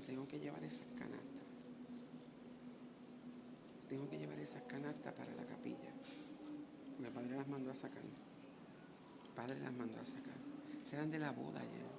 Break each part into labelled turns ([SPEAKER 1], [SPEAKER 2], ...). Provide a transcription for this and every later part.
[SPEAKER 1] tengo que llevar esas canastas. Tengo que llevar esas canastas para la capilla. Mi padre las mandó a sacar. El padre las mandó a sacar. Serán de la boda ayer.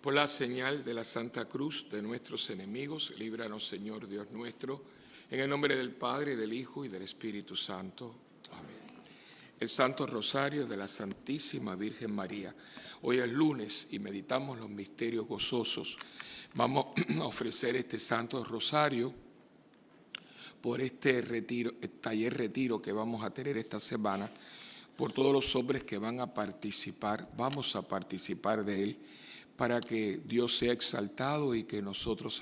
[SPEAKER 2] Por la señal de la Santa Cruz de nuestros enemigos, líbranos, Señor Dios nuestro, en el nombre del Padre, del Hijo y del Espíritu Santo. Amén. El Santo Rosario de la Santísima Virgen María. Hoy es lunes y meditamos los misterios gozosos. Vamos a ofrecer este Santo Rosario por este taller retiro que vamos a tener esta semana, por todos los hombres que van a participar, vamos a participar de él, para que Dios sea exaltado y que nosotros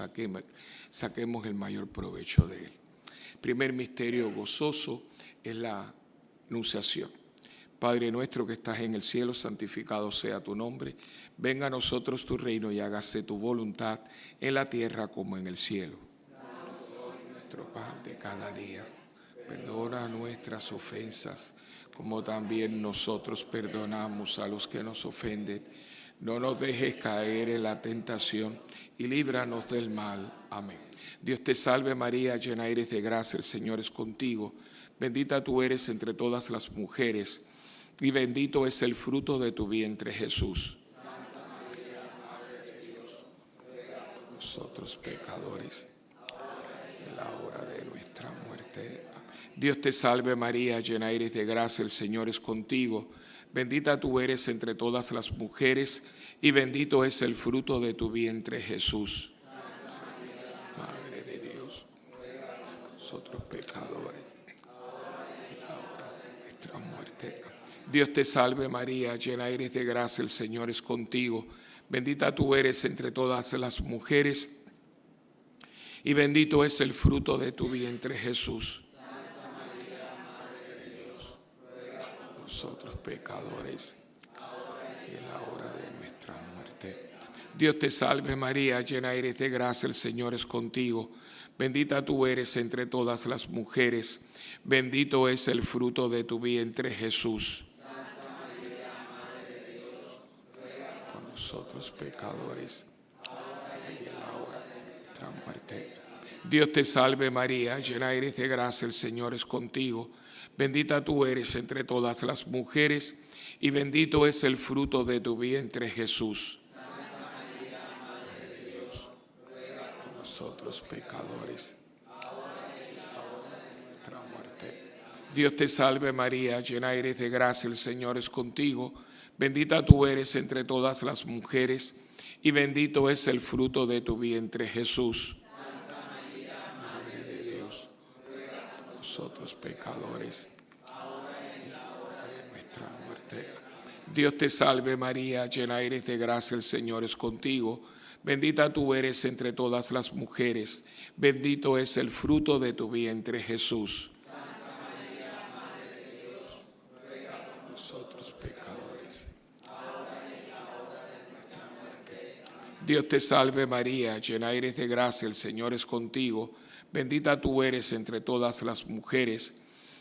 [SPEAKER 2] saquemos el mayor provecho de él. Primer misterio gozoso es la Anunciación. Padre nuestro que estás en el cielo, santificado sea tu nombre. Venga a nosotros tu reino y hágase tu voluntad en la tierra como en el cielo. Nuestro pan de cada día. Perdona nuestras ofensas, como también nosotros perdonamos a los que nos ofenden. No nos dejes caer en la tentación y líbranos del mal. Amén. Dios te salve María, llena eres de gracia, el Señor es contigo. Bendita tú eres entre todas las mujeres y bendito es el fruto de tu vientre, Jesús. Santa María, Madre de Dios, ruega por nosotros pecadores, en la hora de nuestra muerte. Amén. Dios te salve María, llena eres de gracia, el Señor es contigo. Bendita tú eres entre todas las mujeres y bendito es el fruto de tu vientre, Jesús. Santa María, Madre de Dios, ruega por nosotros pecadores, ahora y en la hora de nuestra muerte. Dios te salve María, llena eres de gracia, el Señor es contigo. Bendita tú eres entre todas las mujeres y bendito es el fruto de tu vientre, Jesús. Nosotros pecadores, ahora y en la hora de nuestra muerte. Dios te salve María, llena eres de gracia, el Señor es contigo. Bendita tú eres entre todas las mujeres, bendito es el fruto de tu vientre, Jesús. Santa María, Madre de Dios, ruega por nosotros pecadores, ahora y en la hora de nuestra muerte. Dios te salve María, llena eres de gracia, el Señor es contigo. Bendita tú eres entre todas las mujeres y bendito es el fruto de tu vientre, Jesús. Santa María, Madre de Dios, ruega por nosotros pecadores, ahora y en la hora de nuestra muerte. Dios te salve María, llena eres de gracia, el Señor es contigo. Bendita tú eres entre todas las mujeres y bendito es el fruto de tu vientre, Jesús. Nosotros pecadores, ahora y en la hora de nuestra muerte. Dios te salve María, llena eres de gracia, el Señor es contigo. Bendita tú eres entre todas las mujeres, bendito es el fruto de tu vientre, Jesús. Santa María, Madre de Dios, ruega por nosotros pecadores, ahora y en la hora de nuestra muerte. Dios te salve María, llena eres de gracia, el Señor es contigo. Bendita tú eres entre todas las mujeres,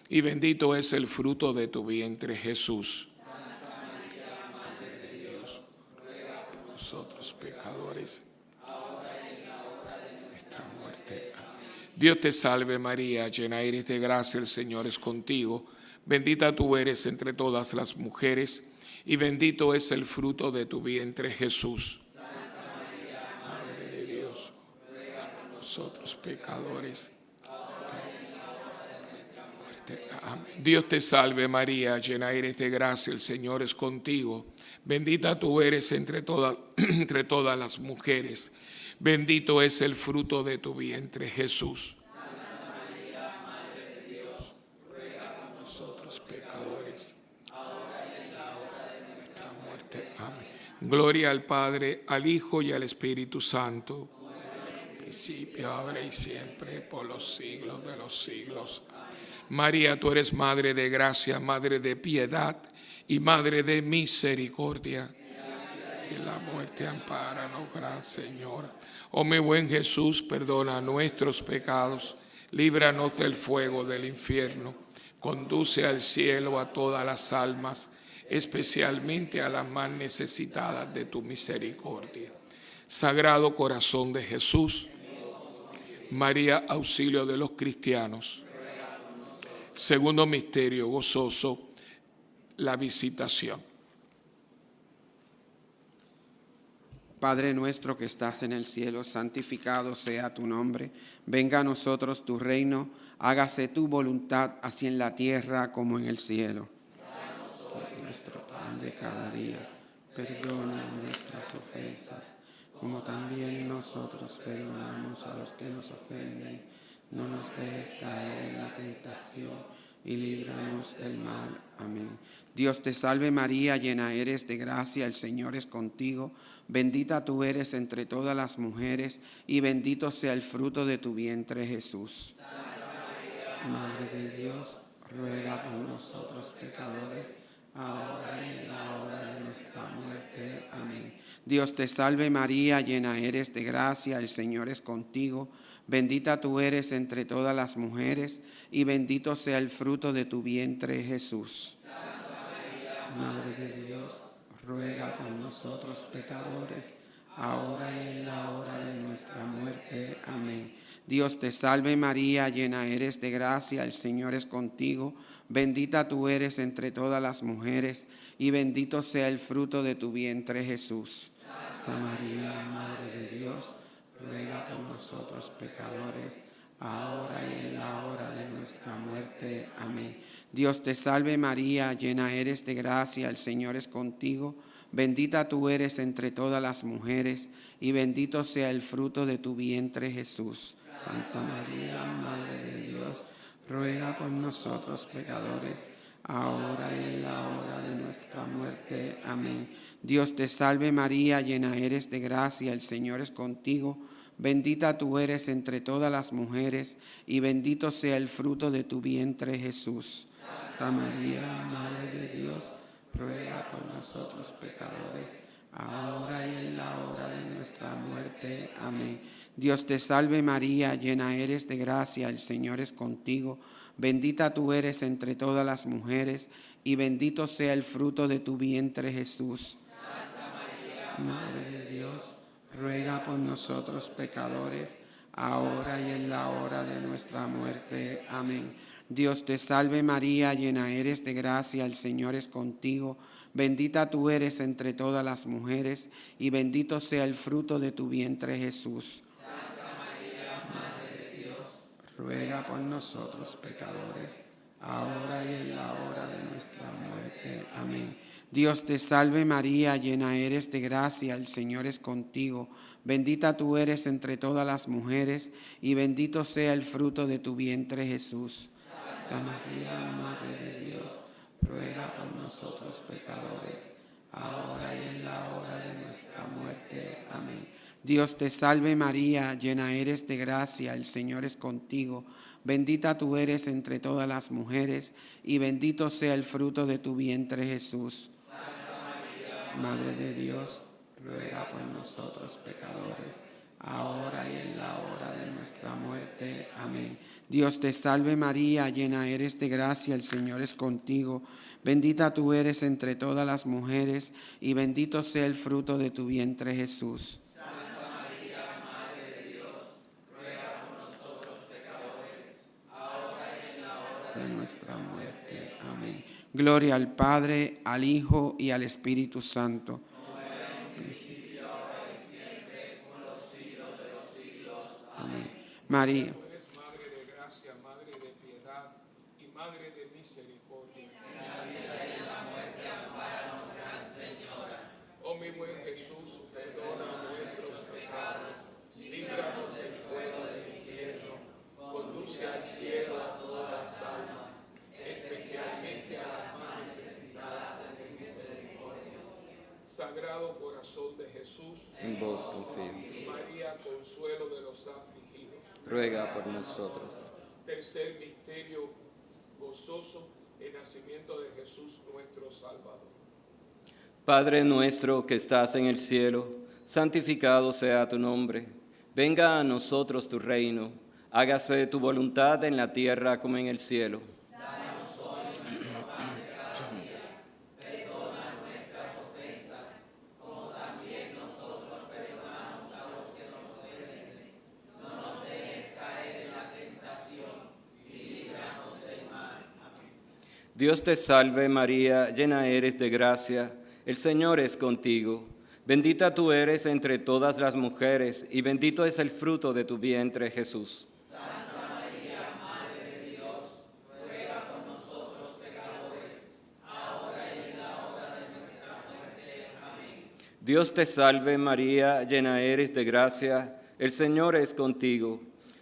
[SPEAKER 2] y bendito es el fruto de tu vientre, Jesús. Santa María, Madre de Dios, ruega por nosotros pecadores, ahora y en la hora de nuestra muerte. Amén. Dios te salve María, llena eres de gracia, el Señor es contigo. Bendita tú eres entre todas las mujeres, y bendito es el fruto de tu vientre, Jesús. Nosotros pecadores, ahora y en la hora de nuestra muerte. Amén. Dios te salve María, llena eres de gracia, el Señor es contigo. Bendita tú eres entre todas las mujeres, bendito es el fruto de tu vientre, Jesús. Santa María, Madre de Dios, ruega por nosotros pecadores, ahora y en la hora de nuestra muerte. Amén. Gloria al Padre, al Hijo y al Espíritu Santo. Principio, ahora y siempre, por los siglos de los siglos. María, tú eres Madre de gracia, Madre de piedad y Madre de misericordia. En la muerte ampáranos, Gran Señor. Oh mi buen Jesús, perdona nuestros pecados, líbranos del fuego del infierno, conduce al cielo a todas las almas, especialmente a las más necesitadas de tu misericordia. Sagrado Corazón de Jesús, María, auxilio de los cristianos. Segundo misterio gozoso, la visitación.
[SPEAKER 1] Padre nuestro que estás en el cielo, santificado sea tu nombre. Venga a nosotros tu reino, hágase tu voluntad, así en la tierra como en el cielo. Nuestro pan de cada día, perdona nuestras ofensas, como también nosotros perdonamos a los que nos ofenden. No nos dejes caer en la tentación y líbranos del mal. Amén. Dios te salve María, llena eres de gracia, el Señor es contigo. Bendita tú eres entre todas las mujeres, y bendito sea el fruto de tu vientre, Jesús. Madre de Dios, ruega por nosotros pecadores, ahora y en la hora de nuestra muerte. Amén. Dios te salve María, llena eres de gracia, el Señor es contigo. Bendita tú eres entre todas las mujeres, y bendito sea el fruto de tu vientre, Jesús. Madre de Dios, ruega por nosotros pecadores, ahora y en la hora de nuestra muerte. Amén. Dios te salve María, llena eres de gracia, el Señor es contigo. Bendita tú eres entre todas las mujeres, y bendito sea el fruto de tu vientre, Jesús. Santa María, Madre de Dios, ruega por nosotros pecadores, ahora y en la hora de nuestra muerte. Amén. Dios te salve María, llena eres de gracia, el Señor es contigo. Bendita tú eres entre todas las mujeres, y bendito sea el fruto de tu vientre, Jesús. Santa María, Madre de Dios, ruega por nosotros pecadores, ahora y en la hora de nuestra muerte. Amén. Dios te salve María, llena eres de gracia, el Señor es contigo. Bendita tú eres entre todas las mujeres, y bendito sea el fruto de tu vientre, Jesús. Santa María, Madre de Dios, ruega por nosotros pecadores, ahora y en la hora de nuestra muerte. Amén. Dios te salve María, llena eres de gracia, el Señor es contigo. Bendita tú eres entre todas las mujeres, y bendito sea el fruto de tu vientre, Jesús. Santa María, Madre de Dios, ruega por nosotros pecadores, ahora y en la hora de nuestra muerte. Amén. Dios te salve María, llena eres de gracia, el Señor es contigo. Bendita tú eres entre todas las mujeres, y bendito sea el fruto de tu vientre, Jesús. Santa María, Madre de Dios, ruega por nosotros pecadores, ahora y en la hora de nuestra muerte. Amén. Dios te salve María, llena eres de gracia, el Señor es contigo. Bendita tú eres entre todas las mujeres, y bendito sea el fruto de tu vientre, Jesús. Santa María, Madre de Dios, ruega por nosotros pecadores, ahora y en la hora de nuestra muerte. Amén. Dios te salve María, llena eres de gracia, el Señor es contigo. Bendita tú eres entre todas las mujeres, y bendito sea el fruto de tu vientre, Jesús. Santa María, Madre de Dios, ruega por nosotros pecadores, ahora y en la hora de nuestra muerte. Amén. Dios te salve María, llena eres de gracia, el Señor es contigo. Bendita tú eres entre todas las mujeres, y bendito sea el fruto de tu vientre, Jesús. Santa María, Madre de Dios, ruega por nosotros pecadores, ahora y en la hora de nuestra muerte. Amén. Gloria al Padre, al Hijo y al Espíritu Santo. Amén. María,
[SPEAKER 2] Tú eres Madre de gracia, Madre de piedad y Madre de misericordia. En la vida y en la muerte, ampáranos, Gran Señora. Oh mi buen Jesús, perdona nuestros pecados, líbranos del fuego del infierno, conduce al cielo a todas las almas, especialmente a las más necesitadas de tu misericordia. Sagrado corazón de Jesús,
[SPEAKER 3] En vos confío.
[SPEAKER 2] María, consuelo de los afligidos.
[SPEAKER 3] Ruega por nosotros.
[SPEAKER 2] Tercer misterio gozoso, el nacimiento de Jesús nuestro Salvador.
[SPEAKER 3] Padre nuestro que estás en el cielo, santificado sea tu nombre. Venga a nosotros tu reino. Hágase tu voluntad en la tierra como en el cielo. Dios te salve María, llena eres de gracia, el Señor es contigo. Bendita tú eres entre todas las mujeres, y bendito es el fruto de tu vientre, Jesús. Dios te salve María, llena eres de gracia, el Señor es contigo.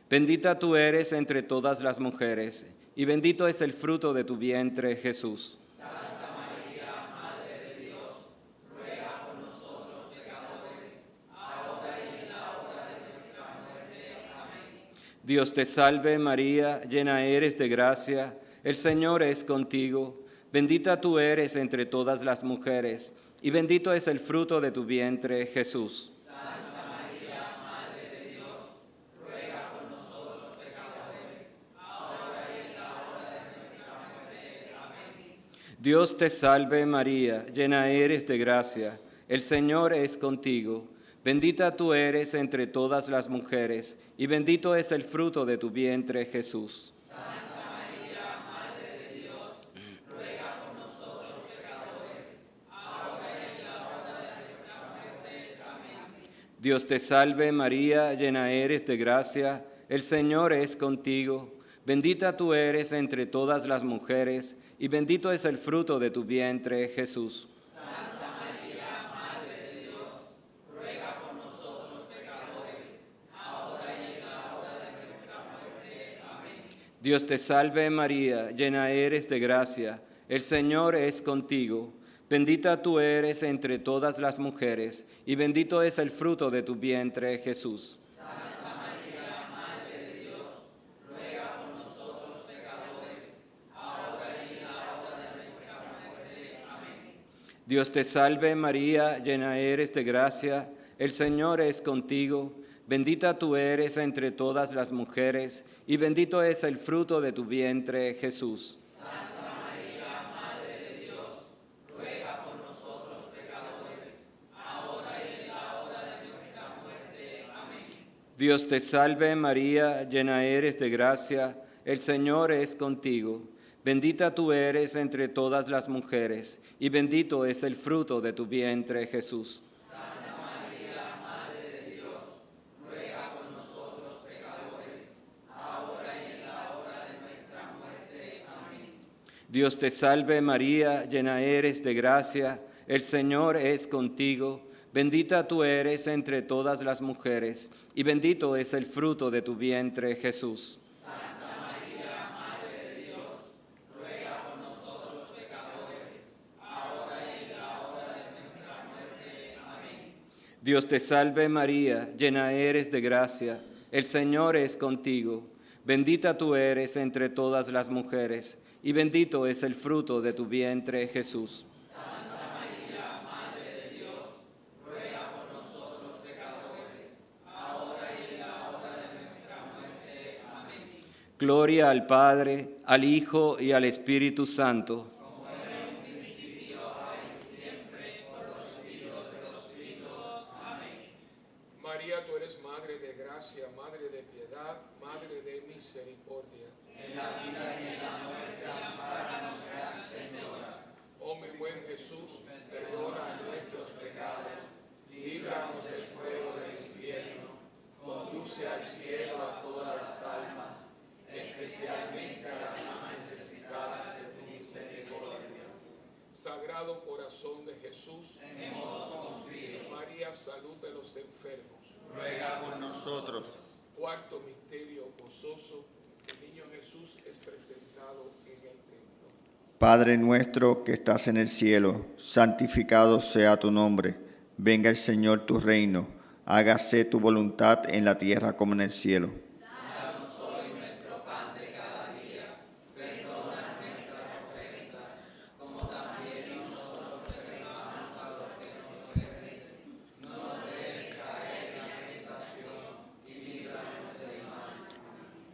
[SPEAKER 3] Bendita tú eres entre todas las mujeres, y bendito es el fruto de tu vientre, Jesús.
[SPEAKER 4] Santa María, Madre de Dios, ruega por nosotros pecadores, ahora y en la hora de nuestra muerte. Amén.
[SPEAKER 3] Dios te salve María, llena eres de gracia, el Señor es contigo. Bendita tú eres entre todas las mujeres, y bendito es el fruto de tu vientre, Jesús.
[SPEAKER 4] Santa María, Madre de Dios, ruega por nosotros pecadores, ahora y en la hora de nuestra muerte. Amén.
[SPEAKER 3] Dios te salve María, llena eres de gracia, el Señor es contigo. Bendita tú eres entre todas las mujeres, y bendito es el fruto de tu vientre, Jesús. Dios te salve María, llena eres de gracia, el Señor es contigo. Bendita tú eres entre todas las mujeres, y bendito es el fruto de tu vientre, Jesús.
[SPEAKER 4] Santa María, Madre de Dios, ruega por nosotros pecadores, ahora y en la hora de nuestra muerte. Amén.
[SPEAKER 3] Dios te salve María, llena eres de gracia, el Señor es contigo. Bendita tú eres entre todas las mujeres, y bendito es el fruto de tu vientre, Jesús.
[SPEAKER 4] Santa María, Madre de Dios, ruega por nosotros pecadores, ahora y en la hora de nuestra muerte. Amén.
[SPEAKER 3] Dios te salve María, llena eres de gracia, el Señor es contigo. Bendita tú eres entre todas las mujeres, y bendito es el fruto de tu vientre, Jesús. Dios te salve María, llena eres de gracia, el Señor es contigo. Bendita tú eres entre todas las mujeres, y bendito es el fruto de tu vientre, Jesús.
[SPEAKER 4] Santa María, Madre de Dios, ruega por nosotros pecadores, ahora y en la hora de nuestra muerte. Amén.
[SPEAKER 3] Dios te salve María, llena eres de gracia, el Señor es contigo. Bendita tú eres entre todas las mujeres, y bendito es el fruto de tu vientre, Jesús.
[SPEAKER 4] Santa María, Madre de Dios, ruega por nosotros pecadores, ahora y en la hora de nuestra muerte. Amén.
[SPEAKER 3] Dios te salve María, llena eres de gracia, el Señor es contigo. Bendita tú eres entre todas las mujeres, y bendito es el fruto de tu vientre, Jesús. Gloria al Padre, al Hijo y al Espíritu Santo.
[SPEAKER 4] Como era en un principio, ahora y siempre, por los siglos de los siglos. Amén.
[SPEAKER 2] María, tú eres Madre de gracia, Madre de piedad, Madre de misericordia.
[SPEAKER 4] En la vida y en la muerte, ampáranos, Gran Señora.
[SPEAKER 2] Oh mi buen Jesús, perdona nuestros pecados, líbranos del fuego del infierno, conduce al cielo a todas las almas, especialmente a las más necesitadas de tu misericordia. Sagrado corazón de Jesús,
[SPEAKER 4] En vos confío.
[SPEAKER 2] María, salud de los enfermos.
[SPEAKER 5] Ruega por nosotros.
[SPEAKER 2] Cuarto misterio gozoso, el niño Jesús es presentado en el templo.
[SPEAKER 5] Padre nuestro que estás en el cielo, santificado sea tu nombre. Venga el Señor tu reino. Hágase tu voluntad en la tierra como en el cielo.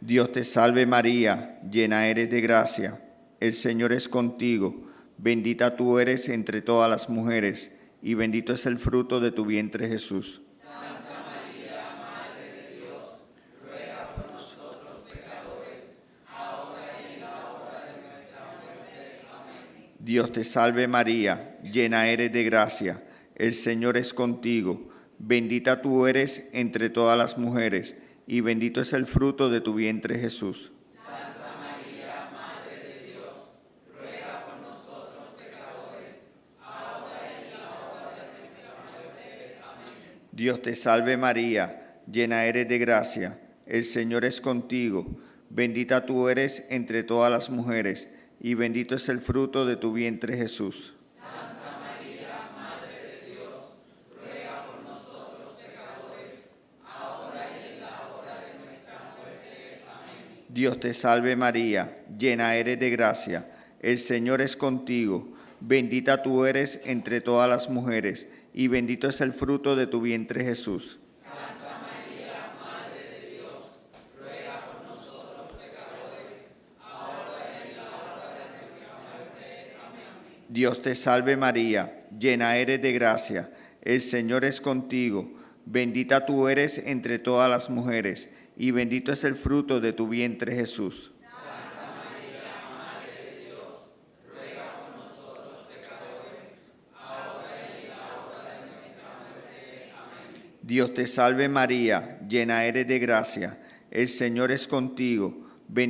[SPEAKER 5] Dios te salve María, llena eres de gracia, el Señor es contigo, bendita tú eres entre todas las mujeres, y bendito es el fruto de tu vientre Jesús.
[SPEAKER 4] Santa María, Madre de Dios, ruega por nosotros pecadores, ahora y en la hora de nuestra muerte. Amén.
[SPEAKER 5] Dios te salve María, llena eres de gracia, el Señor es contigo. Bendita tú eres entre todas las mujeres, y bendito es el fruto de tu vientre, Jesús.
[SPEAKER 4] Santa María, Madre de Dios, ruega por nosotros pecadores, ahora y en la hora de nuestra muerte. Amén.
[SPEAKER 5] Dios te salve María, llena eres de gracia, el Señor es contigo. Bendita tú eres entre todas las mujeres, y bendito es el fruto de tu vientre, Jesús.
[SPEAKER 4] Santa María, Madre de Dios, ruega por nosotros pecadores, ahora y en la hora de nuestra muerte. Amén.
[SPEAKER 5] Dios te salve María, llena eres de gracia, el Señor es contigo. Bendita tú eres entre todas las mujeres, y bendito es el fruto de tu vientre, Jesús.
[SPEAKER 4] Santa María, Madre de Dios, ruega por nosotros pecadores, ahora y en la hora de nuestra muerte. Amén.
[SPEAKER 5] Dios te salve María, llena eres de gracia, el Señor es contigo. Bendita tú eres entre todas las mujeres, y bendito es el fruto de tu vientre, Jesús.
[SPEAKER 4] Santa María, Madre de Dios, ruega por nosotros pecadores, ahora y en la hora de nuestra muerte. Amén.
[SPEAKER 5] Dios te salve María, llena eres de gracia, el Señor es contigo.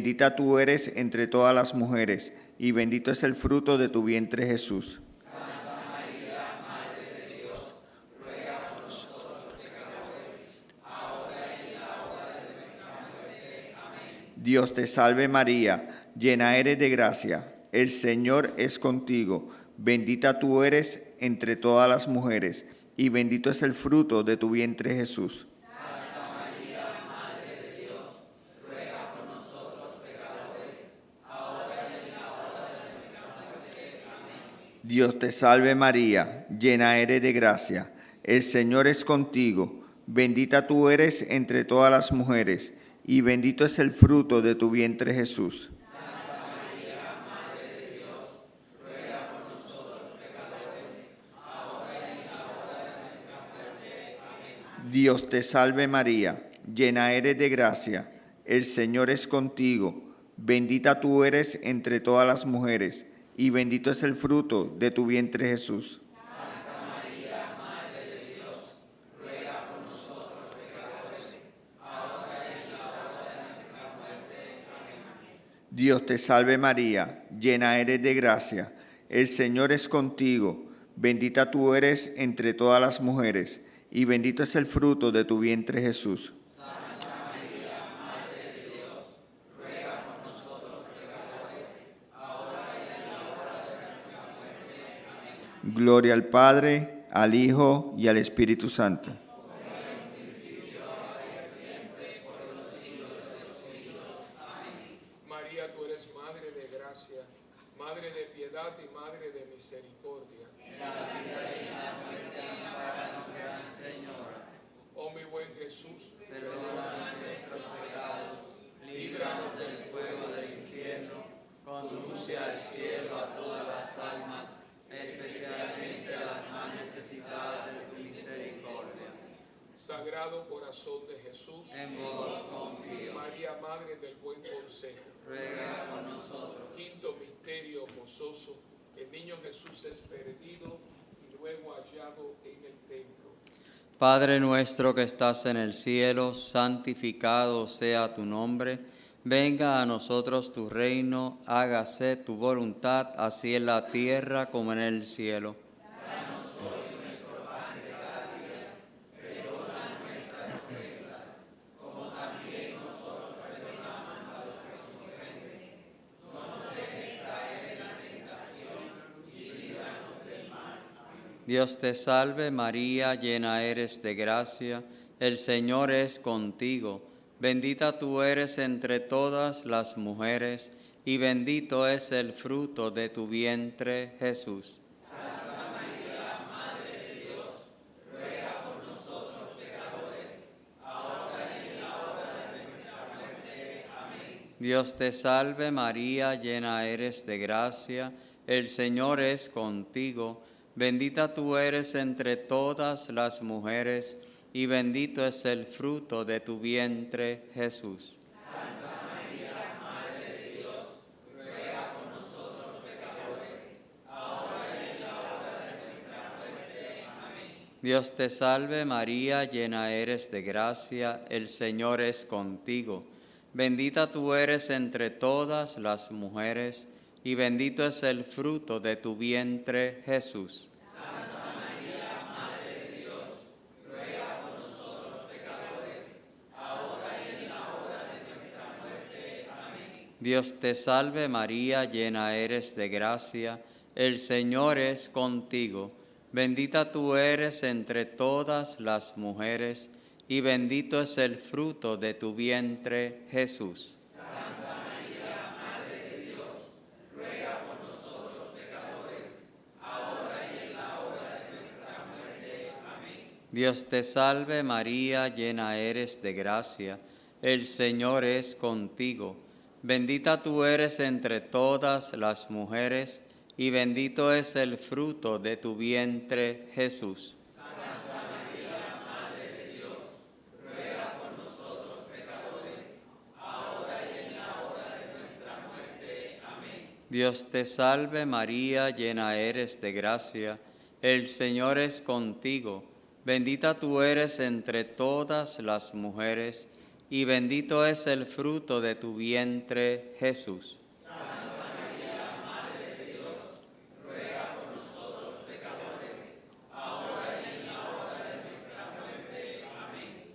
[SPEAKER 5] Bendita tú eres entre todas las mujeres, y bendito es el fruto de tu vientre, Jesús.
[SPEAKER 4] Santa María, Madre de Dios, ruega por nosotros pecadores, ahora y en la hora de nuestra muerte. Amén.
[SPEAKER 5] Dios te salve María, llena eres de gracia, el Señor es contigo. Bendita tú eres entre todas las mujeres, y bendito es el fruto de tu vientre, Jesús.
[SPEAKER 4] Santa María, Madre de Dios, ruega por nosotros pecadores, ahora y en la hora de nuestra muerte. Amén.
[SPEAKER 5] Dios te salve María, llena eres de gracia, el Señor es contigo. Bendita tú eres entre todas las mujeres, y bendito es el fruto de tu vientre, Jesús.
[SPEAKER 4] Santa María, Madre de Dios, ruega por nosotros pecadores, ahora y en la hora de nuestra muerte. Amén.
[SPEAKER 5] Dios te salve María, llena eres de gracia, el Señor es contigo. Bendita tú eres entre todas las mujeres, y bendito es el fruto de tu vientre, Jesús.
[SPEAKER 4] Santa María, Madre de Dios, ruega por nosotros pecadores, ahora y en la hora de nuestra muerte. Amén.
[SPEAKER 5] Dios te salve María, llena eres de gracia, el Señor es contigo. Bendita tú eres entre todas las mujeres, y bendito es el fruto de tu vientre, Jesús.
[SPEAKER 4] Santa María, Madre de Dios, ruega por nosotros pecadores, ahora y en la hora de nuestra muerte. Amén.
[SPEAKER 5] Gloria al Padre, al Hijo y al Espíritu Santo.
[SPEAKER 2] María, tú eres Madre de gracia, Madre de piedad y Madre de misericordia. Oh mi buen Jesús,
[SPEAKER 4] Perdona nuestros pecados, líbranos del fuego del infierno, conduce al cielo a todas las almas, especialmente las más necesitadas de tu misericordia.
[SPEAKER 2] Sagrado Corazón de Jesús,
[SPEAKER 4] En vos confío.
[SPEAKER 2] María, Madre del Buen Consejo.
[SPEAKER 4] Ruega por nosotros.
[SPEAKER 2] Quinto misterio gozoso, el niño Jesús es perdido y luego hallado en el templo.
[SPEAKER 6] Padre nuestro que estás en el cielo, santificado sea tu nombre. Venga a nosotros tu reino, hágase tu voluntad, así en la tierra como en el cielo. Dios te salve María, llena eres de gracia, el Señor es contigo. Bendita tú eres entre todas las mujeres, y bendito es el fruto de tu vientre, Jesús. Dios te salve María, llena eres de gracia, el Señor es contigo. Bendita tú eres entre todas las mujeres, y bendito es el fruto de tu vientre, Jesús. Dios te salve María, llena eres de gracia, el Señor es contigo. Bendita tú eres entre todas las mujeres, y bendito es el fruto de tu vientre, Jesús.
[SPEAKER 4] Santa María, Madre de Dios, ruega por nosotros pecadores, ahora y en la hora de nuestra muerte. Amén.
[SPEAKER 6] Dios te salve María, llena eres de gracia, el Señor es contigo. Bendita tú eres entre todas las mujeres, y bendito es el fruto de tu vientre, Jesús.
[SPEAKER 4] Santa María, Madre de Dios, ruega por nosotros pecadores, ahora y en la hora de nuestra muerte. Amén.
[SPEAKER 6] Dios te salve María, llena eres de gracia, el Señor es contigo. Bendita tú eres entre todas las mujeres, y bendito es el fruto de tu vientre, Jesús.
[SPEAKER 4] Santa María, Madre de Dios, ruega por nosotros pecadores, ahora y en la hora de nuestra muerte. Amén.
[SPEAKER 6] Dios te salve María, llena eres de gracia, el Señor es contigo. Bendita tú eres entre todas las mujeres, y bendito es el fruto de tu vientre, Jesús.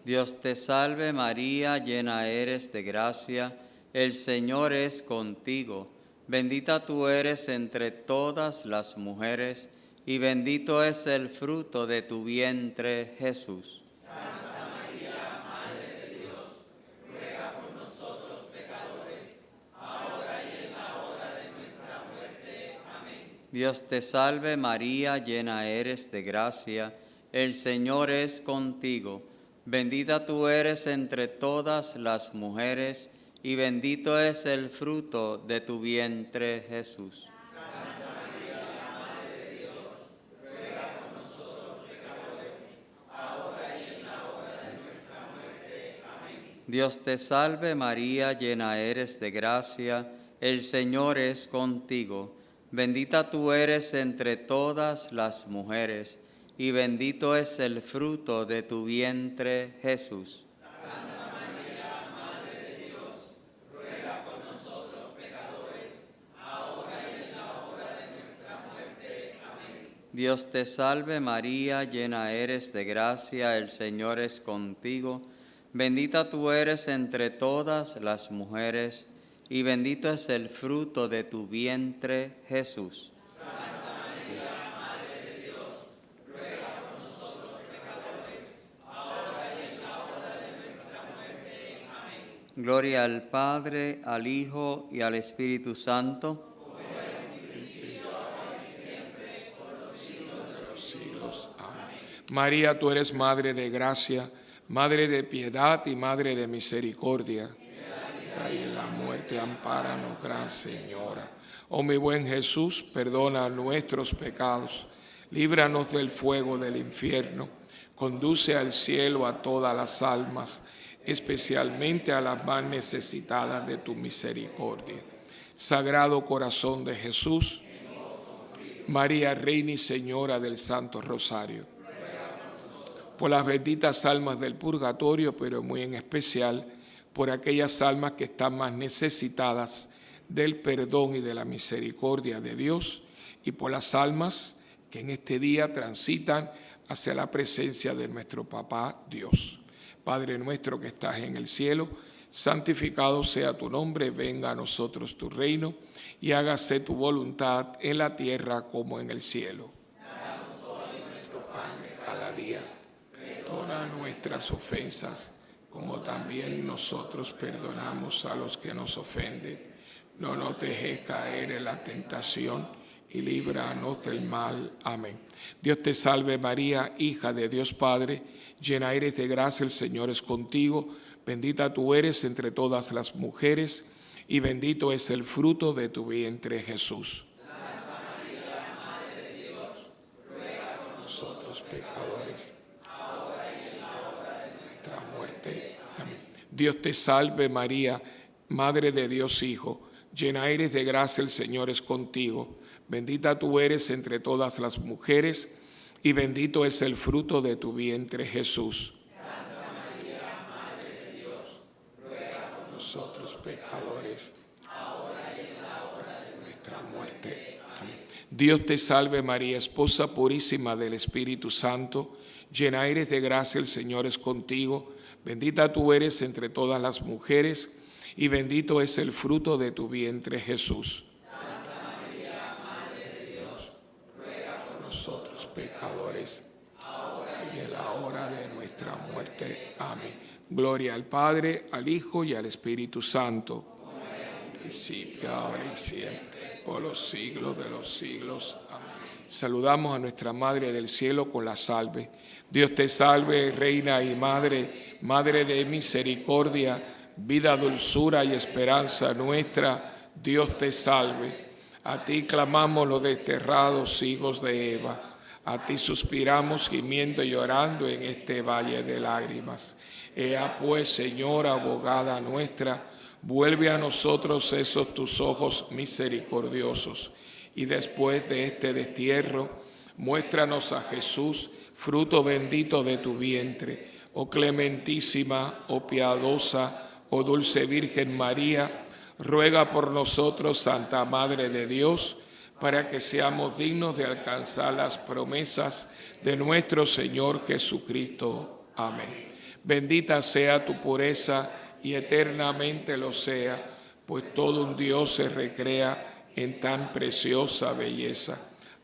[SPEAKER 6] Dios te salve María, llena eres de gracia, el Señor es contigo. Bendita tú eres entre todas las mujeres, y bendito es el fruto de tu vientre, Jesús.
[SPEAKER 4] Santa María, Madre de Dios, ruega por nosotros pecadores, ahora y en la hora de nuestra muerte. Amén.
[SPEAKER 6] Dios te salve María, llena eres de gracia, el Señor es contigo. Bendita tú eres entre todas las mujeres, y bendito es el fruto de tu vientre, Jesús.
[SPEAKER 4] Santa María, Madre de Dios, ruega por nosotros pecadores, ahora y en la hora de nuestra muerte. Amén.
[SPEAKER 6] Dios te salve María, llena eres de gracia, el Señor es contigo. Bendita tú eres entre todas las mujeres, y bendito es el fruto de tu vientre, Jesús.
[SPEAKER 4] Santa María, Madre de Dios, ruega por nosotros pecadores, ahora y en la hora de nuestra muerte. Amén.
[SPEAKER 6] Dios te salve María, llena eres de gracia, el Señor es contigo. Bendita tú eres entre todas las mujeres, y bendito es el fruto de tu vientre, Jesús. Gloria al Padre, al Hijo y al Espíritu Santo.
[SPEAKER 2] Siglos. Amén. María, tú eres Madre de gracia, Madre de piedad y Madre de misericordia. Y en la muerte, ampáranos, Gran Señora. Oh mi buen Jesús, perdona nuestros pecados, líbranos del fuego del infierno, conduce al cielo a todas las almas, especialmente a las más necesitadas de tu misericordia. Sagrado Corazón de Jesús, María, Reina y Señora del Santo Rosario, por las benditas almas del purgatorio, pero muy en especial por aquellas almas que están más necesitadas del perdón y de la misericordia de Dios, y por las almas que en este día transitan hacia la presencia de nuestro Papá Dios. Padre nuestro que estás en el cielo, santificado sea tu nombre, venga a nosotros tu reino, y hágase tu voluntad en la tierra como en el cielo. Danos hoy nuestro pan de cada día, perdona nuestras ofensas, como también nosotros perdonamos a los que nos ofenden. No nos dejes caer en la tentación, y líbranos del mal. Amén. Dios te salve María, hija de Dios Padre, llena eres de gracia, el Señor es contigo. Bendita tú eres entre todas las mujeres, y bendito es el fruto de tu vientre, Jesús.
[SPEAKER 4] Santa María, Madre de Dios, ruega por
[SPEAKER 2] Nosotros pecadores, ahora y en la hora de nuestra muerte. Amén. Dios te salve María, Madre de Dios Hijo, llena eres de gracia, el Señor es contigo. Bendita tú eres entre todas las mujeres, y bendito es el fruto de tu vientre, Jesús. Nosotros pecadores, ahora y en la hora de nuestra muerte. Amén. Dios te salve María, esposa purísima del Espíritu Santo, llena eres de gracia, el Señor es contigo, bendita tú eres entre todas las mujeres, y bendito es el fruto de tu vientre, Jesús. Santa María, Madre de Dios, ruega por nosotros pecadores, ahora y en la hora de nuestra muerte. Amén. Gloria al Padre, al Hijo y al Espíritu Santo, como era en principio, ahora y siempre, por los siglos de los siglos. Amén. Saludamos a nuestra Madre del Cielo con la salve. Dios te salve, Reina y Madre, Madre de misericordia, vida, dulzura y esperanza nuestra. Dios te salve. A ti clamamos los desterrados hijos de Eva. A ti suspiramos gimiendo y llorando en este valle de lágrimas. Ea pues, Señora, abogada nuestra, vuelve a nosotros esos tus ojos misericordiosos. Y después de este destierro, muéstranos a Jesús, fruto bendito de tu vientre. Oh clementísima, oh piadosa, oh dulce Virgen María, ruega por nosotros, Santa Madre de Dios, para que seamos dignos de alcanzar las promesas de nuestro Señor Jesucristo. Amén. Bendita sea tu pureza y eternamente lo sea, pues todo un Dios se recrea en tan preciosa belleza.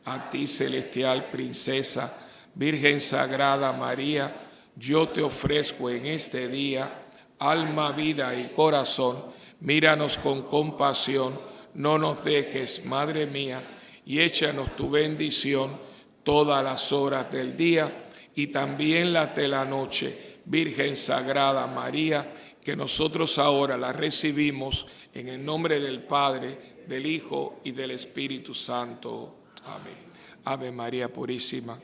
[SPEAKER 2] A ti, celestial princesa, Virgen Sagrada María, yo te ofrezco en este día alma, vida y corazón. Míranos con compasión, no nos dejes, Madre mía, y échanos tu bendición todas las horas del día y también las de la noche. Virgen Sagrada María, que nosotros ahora la recibimos en el nombre del Padre, del Hijo y del Espíritu Santo. Amén. Ave María Purísima.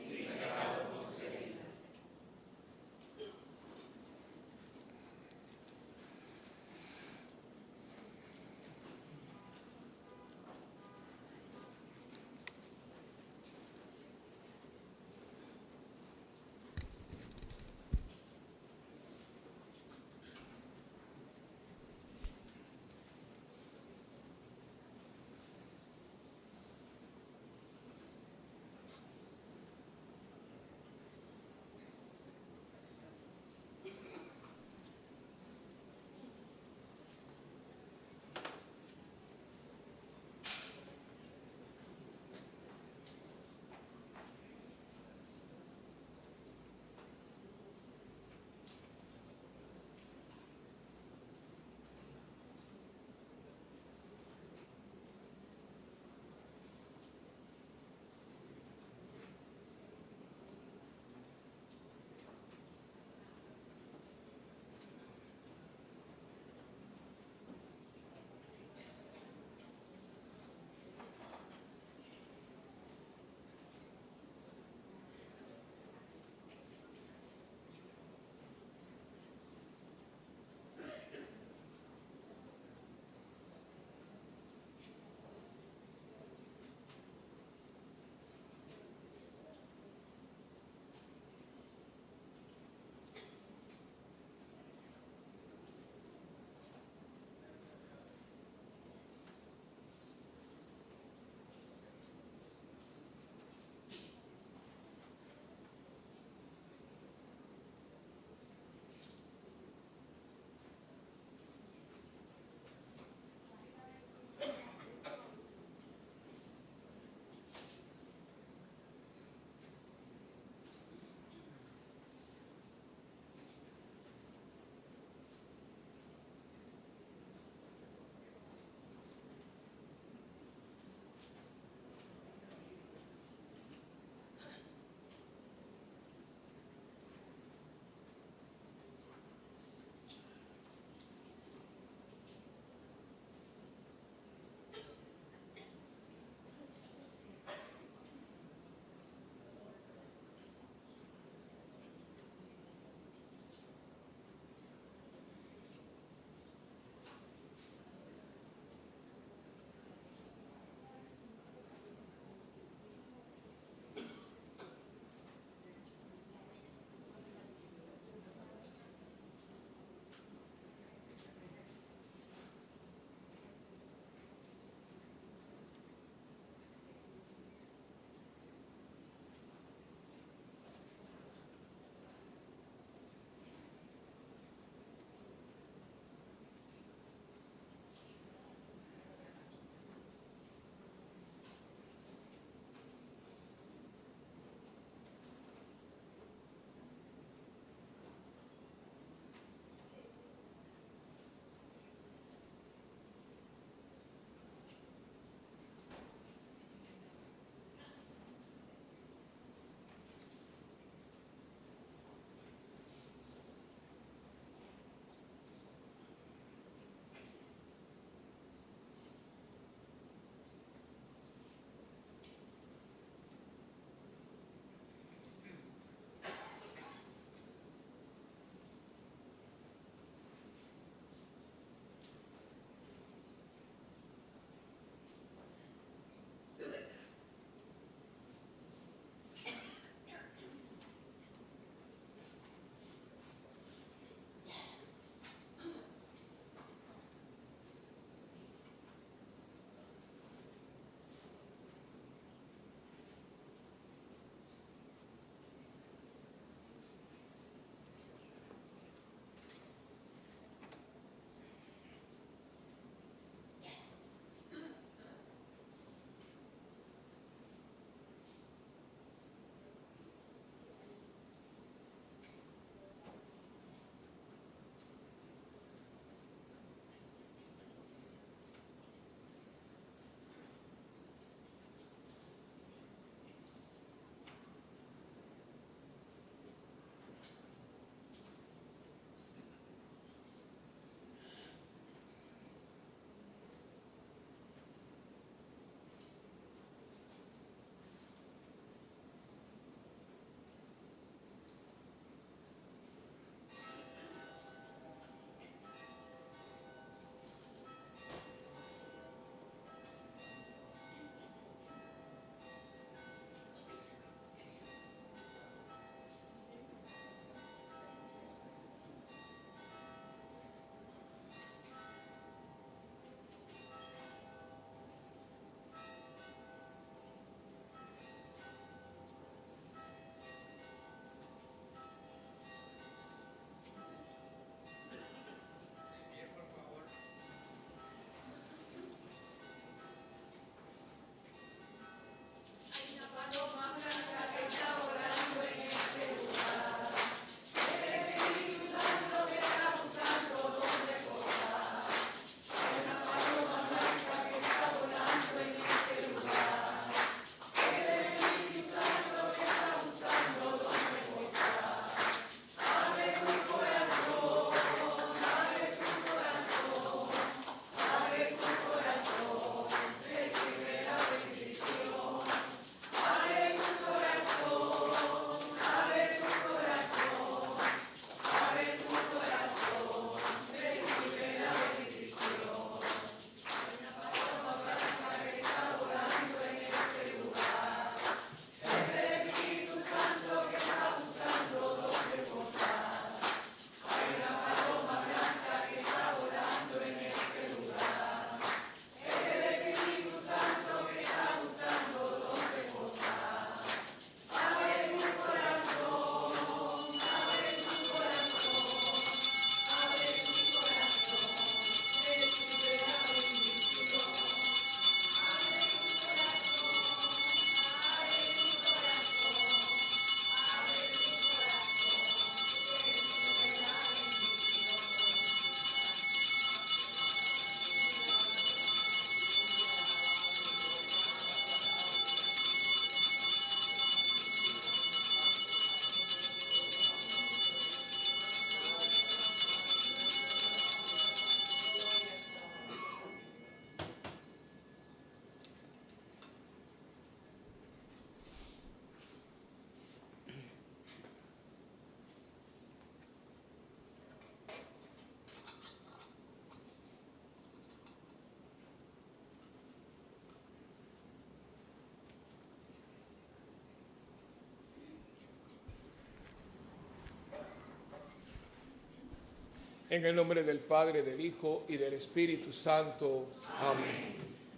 [SPEAKER 2] En el nombre del Padre, del Hijo y del Espíritu Santo. Amén.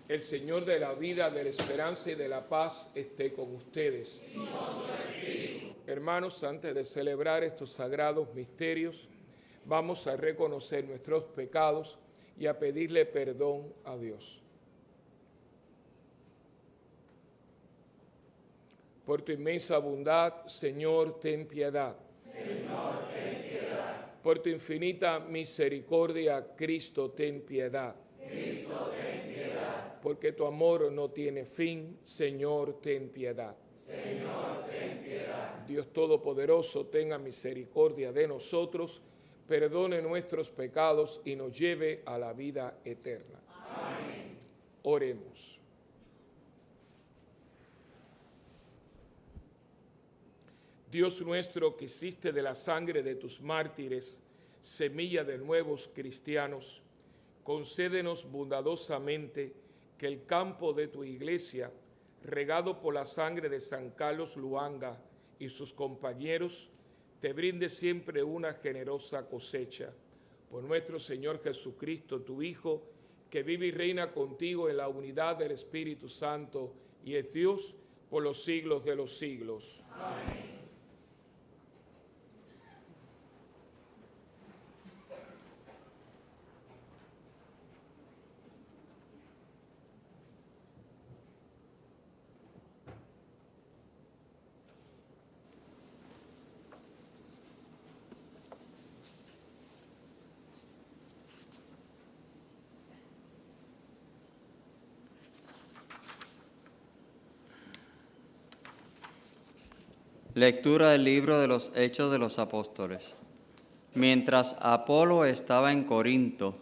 [SPEAKER 2] El Señor de la vida, de la esperanza y de la paz esté con ustedes. Hermanos, antes de celebrar estos sagrados misterios, vamos a reconocer nuestros pecados y a pedirle perdón a Dios. Por tu inmensa bondad, Señor, ten piedad. Señor, ten piedad. Por tu infinita misericordia, Cristo, ten piedad. Cristo, ten piedad. Porque tu amor no tiene fin, Señor, ten piedad. Señor, ten piedad. Dios Todopoderoso, tenga misericordia de nosotros, perdone nuestros pecados y nos lleve a la vida eterna. Amén. Oremos. Dios nuestro, que hiciste de la sangre de tus mártires semilla de nuevos cristianos, concédenos bondadosamente que el campo de tu iglesia, regado por la sangre de San Carlos Luanga y sus compañeros, te brinde siempre una generosa cosecha. Por nuestro Señor Jesucristo, tu Hijo, que vive y reina contigo en la unidad del Espíritu Santo y es Dios por los siglos de los siglos. Amén.
[SPEAKER 6] Lectura del libro de los Hechos de los Apóstoles. Mientras Apolo estaba en Corinto,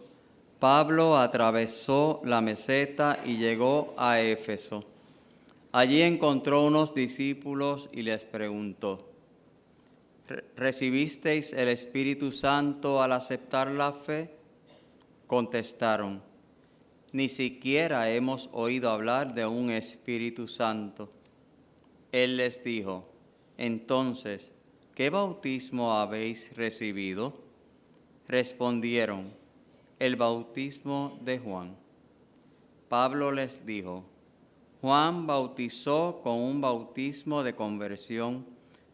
[SPEAKER 6] Pablo atravesó la meseta y llegó a Éfeso. Allí encontró unos discípulos y les preguntó: ¿recibisteis el Espíritu Santo al aceptar la fe? Contestaron: ni siquiera hemos oído hablar de un Espíritu Santo. Él les dijo: entonces, ¿qué bautismo habéis recibido? Respondieron: el bautismo de Juan. Pablo les dijo: Juan bautizó con un bautismo de conversión,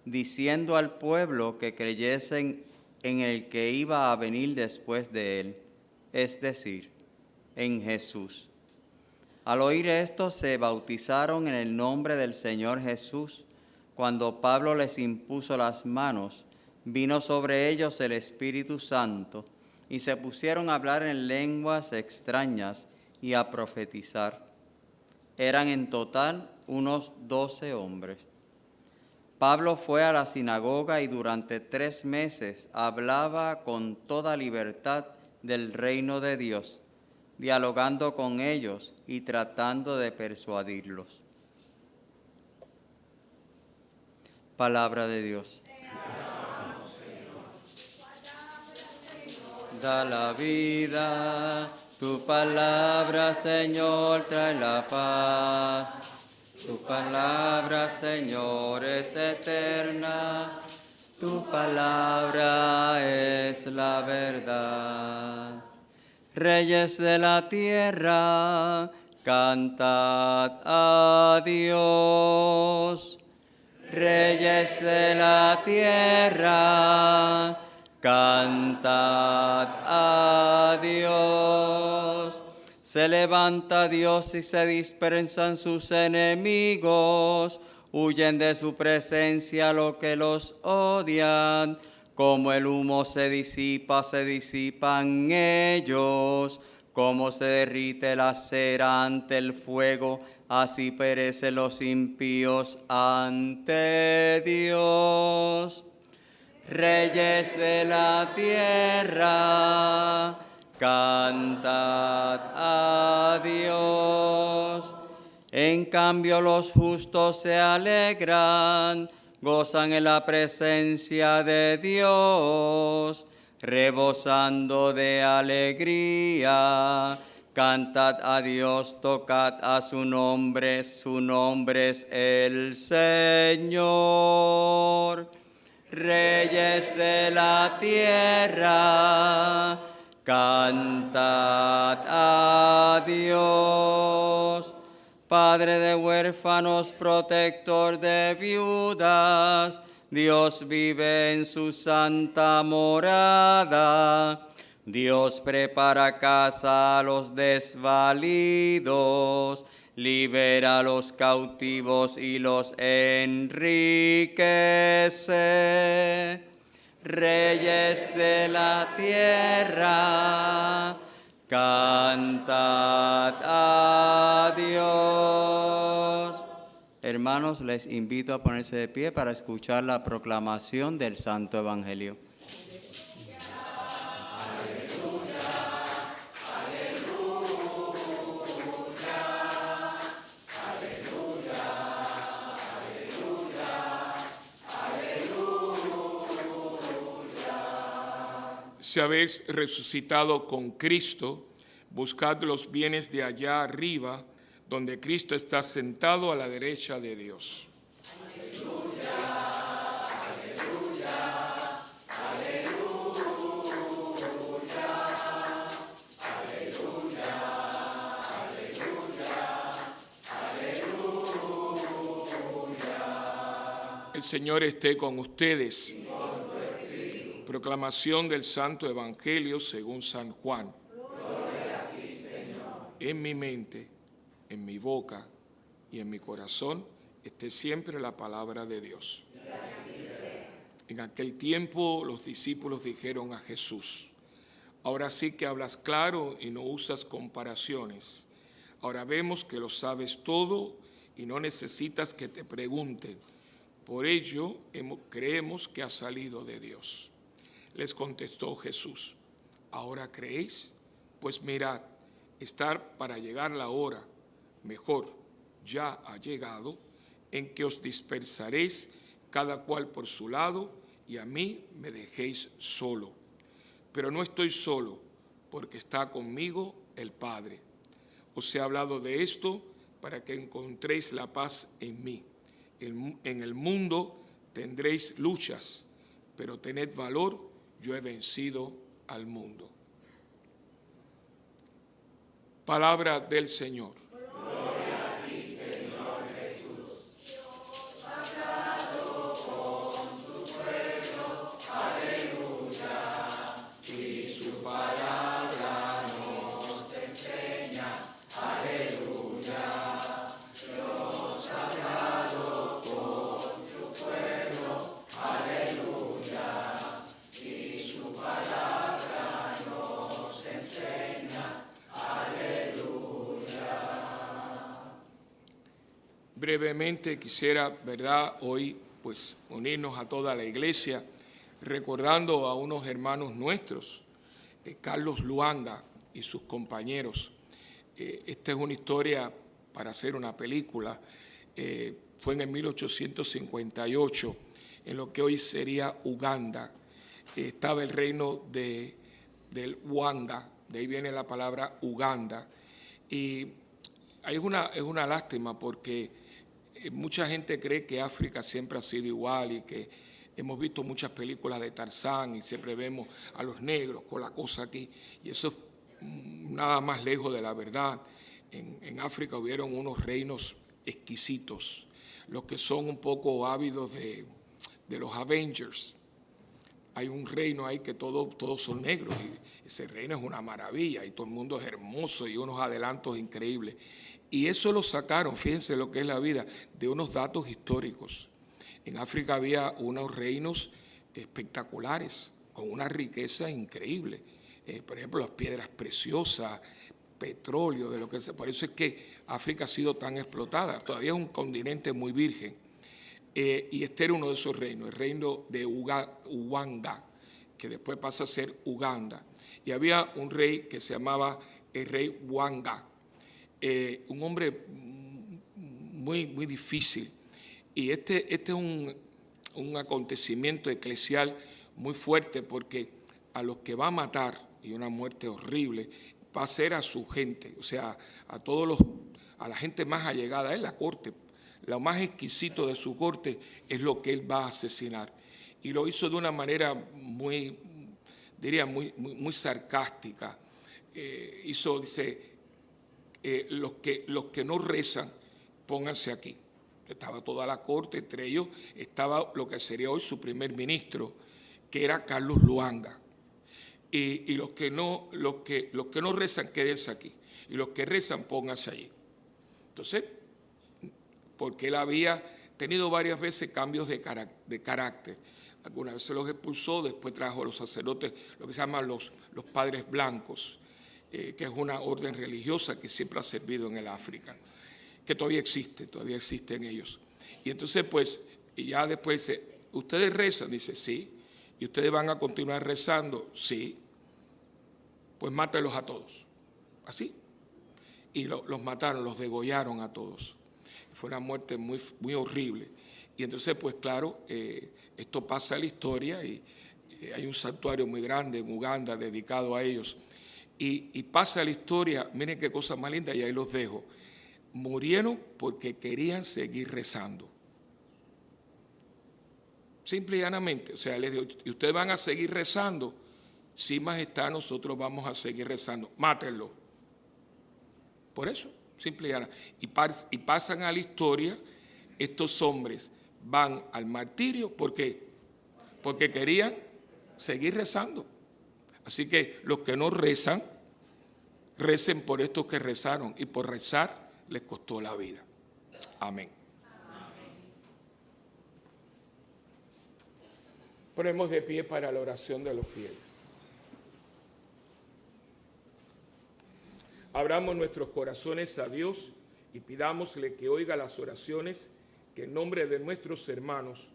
[SPEAKER 6] diciendo al pueblo que creyesen en el que iba a venir después de él, es decir, en Jesús. Al oír esto, se bautizaron en el nombre del Señor Jesús. Cuando Pablo les impuso las manos, vino sobre ellos el Espíritu Santo, y se pusieron a hablar en lenguas extrañas y a profetizar. Eran en total unos 12 hombres. Pablo fue a la sinagoga y durante 3 meses hablaba con toda libertad del reino de Dios, dialogando con ellos y tratando de persuadirlos. Palabra de Dios. Da la vida, tu palabra, Señor, trae la paz. Tu palabra, Señor, es eterna. Tu palabra es la verdad. Reyes de la tierra, cantad a Dios. Reyes de la tierra, cantad a Dios. Se levanta Dios y se dispersan sus enemigos. Huyen de su presencia los que los odian. Como el humo se disipan ellos. Como se derrite la cera ante el fuego, así perecen los impíos ante Dios. Reyes de la tierra, cantad a Dios. En cambio los justos se alegran, gozan en la presencia de Dios, rebosando de alegría. Cantad a Dios, tocad a su nombre es el Señor. reyes de la tierra, cantad a Dios. Padre de huérfanos, protector de viudas, Dios vive en su santa morada. Dios prepara casa a los desvalidos, libera a los cautivos y los enriquece. Reyes de la tierra, cantad a Dios. Hermanos, les invito a ponerse de pie para escuchar la proclamación del Santo Evangelio.
[SPEAKER 2] Si habéis resucitado con Cristo, buscad los bienes de allá arriba, donde Cristo está sentado a la derecha de Dios. Aleluya, aleluya, aleluya, aleluya, aleluya. El Señor esté con ustedes. Proclamación del Santo Evangelio según San Juan. Gloria a ti, Señor. En mi mente, en mi boca y en mi corazón esté siempre la palabra de Dios. En aquel tiempo los discípulos dijeron a Jesús: ahora sí que hablas claro y no usas comparaciones. Ahora vemos que lo sabes todo y no necesitas que te pregunten. Por ello creemos que has salido de Dios. Les contestó Jesús: ¿ahora creéis? Pues mirad, está para llegar la hora, mejor, ya ha llegado, en que os dispersaréis cada cual por su lado y a mí me dejéis solo. Pero no estoy solo, porque está conmigo el Padre. Os he hablado de esto para que encontréis la paz en mí. En el mundo tendréis luchas, pero tened valor, yo he vencido al mundo. Palabra del Señor. Gloria a ti, Señor Jesús. Hablado con tu pueblo, aleluya, y su palabra nos enseña, aleluya. Dios ha hablado con tu pueblo, aleluya. Brevemente quisiera, hoy pues unirnos a toda la iglesia recordando a unos hermanos nuestros, Carlos Luanga y sus compañeros. Esta es una historia para hacer una película. Fue en el 1858, en lo que hoy sería Uganda. Estaba el reino del Wanga, de ahí viene la palabra Uganda. Y es una lástima porque mucha gente cree que África siempre ha sido igual y que hemos visto muchas películas de Tarzán y siempre vemos a los negros con la cosa aquí, y eso es nada más lejos de la verdad. En África hubieron unos reinos exquisitos, los que son un poco ávidos de los Avengers. Hay un reino ahí que todos son negros y ese reino es una maravilla y todo el mundo es hermoso y unos adelantos increíbles. Y eso lo sacaron, fíjense lo que es la vida, de unos datos históricos. En África había unos reinos espectaculares, con una riqueza increíble. Por ejemplo, las piedras preciosas, petróleo, de lo que sea. Por eso es que África ha sido tan explotada. Todavía es un continente muy virgen. Y este era uno de esos reinos, el reino de Uganda, que después pasa a ser Uganda. Y había un rey que se llamaba el rey Wanga, un hombre muy, muy difícil. Y este es un acontecimiento eclesial muy fuerte, porque a los que va a matar, y una muerte horrible, va a ser a su gente, o sea, a la gente más allegada a él, la corte. Lo más exquisito de su corte es lo que él va a asesinar. y lo hizo de una manera muy, diría, muy sarcástica. Dice, los que no rezan, pónganse aquí. Estaba toda la corte, entre ellos estaba lo que sería hoy su primer ministro, que era Carlos Luanga. Y los que no rezan, quédense aquí. Y los que rezan, pónganse allí. Entonces, porque él había tenido varias veces cambios de carácter. Algunas veces los expulsó, después trajo a los sacerdotes, lo que se llaman los padres blancos, que es una orden religiosa que siempre ha servido en el África, que todavía existen ellos. Y entonces, pues, y ya después dice, ¿ustedes rezan? Dice, sí. ¿Y ustedes van a continuar rezando? Sí. Pues mátenlos a todos. Así. Y los mataron, los degollaron a todos. Fue una muerte muy, muy horrible. Y entonces, pues claro, esto pasa a la historia y hay un santuario muy grande en Uganda dedicado a ellos. Y pasa a la historia, miren qué cosa más linda, y ahí los dejo. Murieron porque querían seguir rezando. Simple y llanamente. O sea, les digo, ¿y ustedes van a seguir rezando? Sí, majestad, nosotros vamos a seguir rezando. Mátenlo. Por eso, simple y llanamente. Y pasan a la historia, estos hombres van al martirio, ¿por qué? Porque querían seguir rezando. Así que los que no rezan, recen por estos que rezaron, y por rezar les costó la vida. Amén. Ponemos de pie para la oración de los fieles. Abramos nuestros corazones a Dios y pidámosle que oiga las oraciones que en nombre de nuestros hermanos,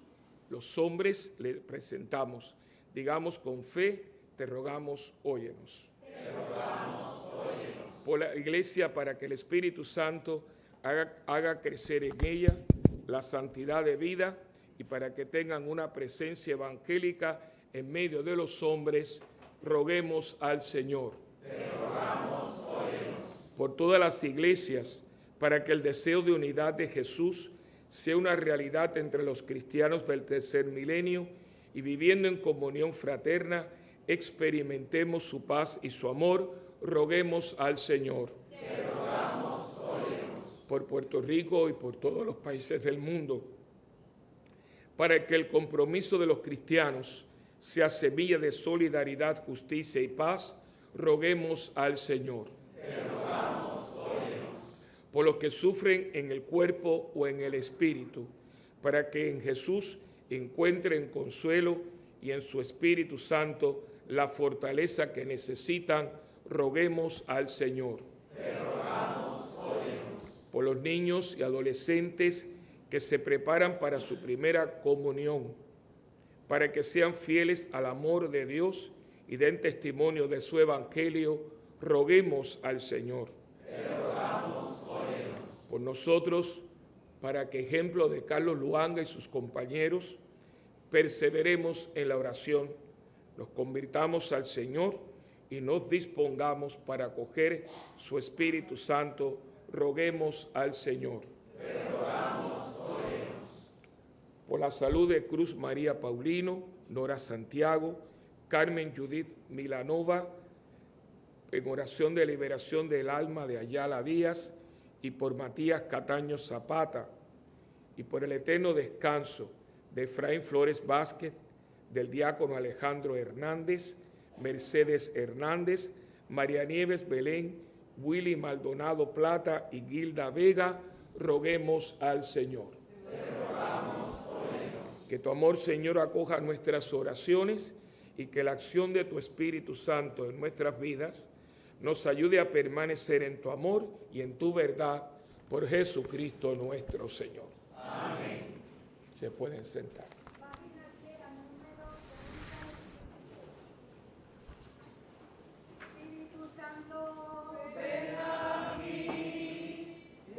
[SPEAKER 2] los hombres, le presentamos. Digamos con fe, te rogamos, óyenos. Te rogamos, óyenos. Por la Iglesia, para que el Espíritu Santo haga crecer en ella la santidad de vida y para que tengan una presencia evangélica en medio de los hombres, roguemos al Señor. Te rogamos, óyenos. Por todas las iglesias, para que el deseo de unidad de Jesús sea una realidad entre los cristianos del tercer milenio y viviendo en comunión fraterna, experimentemos su paz y su amor, roguemos al Señor. Te rogamos, óyenos. Por Puerto Rico y por todos los países del mundo, para que el compromiso de los cristianos sea semilla de solidaridad, justicia y paz, roguemos al Señor. Te rogamos, óyenos. Por los que sufren en el cuerpo o en el espíritu, para que en Jesús encuentren consuelo y en su Espíritu Santo la fortaleza que necesitan, roguemos al Señor. Te rogamos, óyenos. Por los niños y adolescentes que se preparan para su primera comunión, para que sean fieles al amor de Dios y den testimonio de su evangelio, roguemos al Señor. Te rogamos, óyenos. Por nosotros, para que ejemplo de Carlos Luanga y sus compañeros, perseveremos en la oración, nos convirtamos al Señor y nos dispongamos para acoger su Espíritu Santo, roguemos al Señor. Te rogamos, óyenos. Por la salud de Cruz María Paulino, Nora Santiago, Carmen Judith Milanova, en oración de liberación del alma de Ayala Díaz, y por Matías Cataño Zapata, y por el eterno descanso de Efraín Flores Vázquez, del diácono Alejandro Hernández, Mercedes Hernández, María Nieves Belén, Willy Maldonado Plata y Gilda Vega, roguemos al Señor. Te rogamos, óyenos. Que tu amor, Señor, acoja nuestras oraciones y que la acción de tu Espíritu Santo en nuestras vidas nos ayude a permanecer en tu amor y en tu verdad, por Jesucristo nuestro Señor. Amén. Se pueden sentar.
[SPEAKER 7] Espíritu Santo, ven aquí.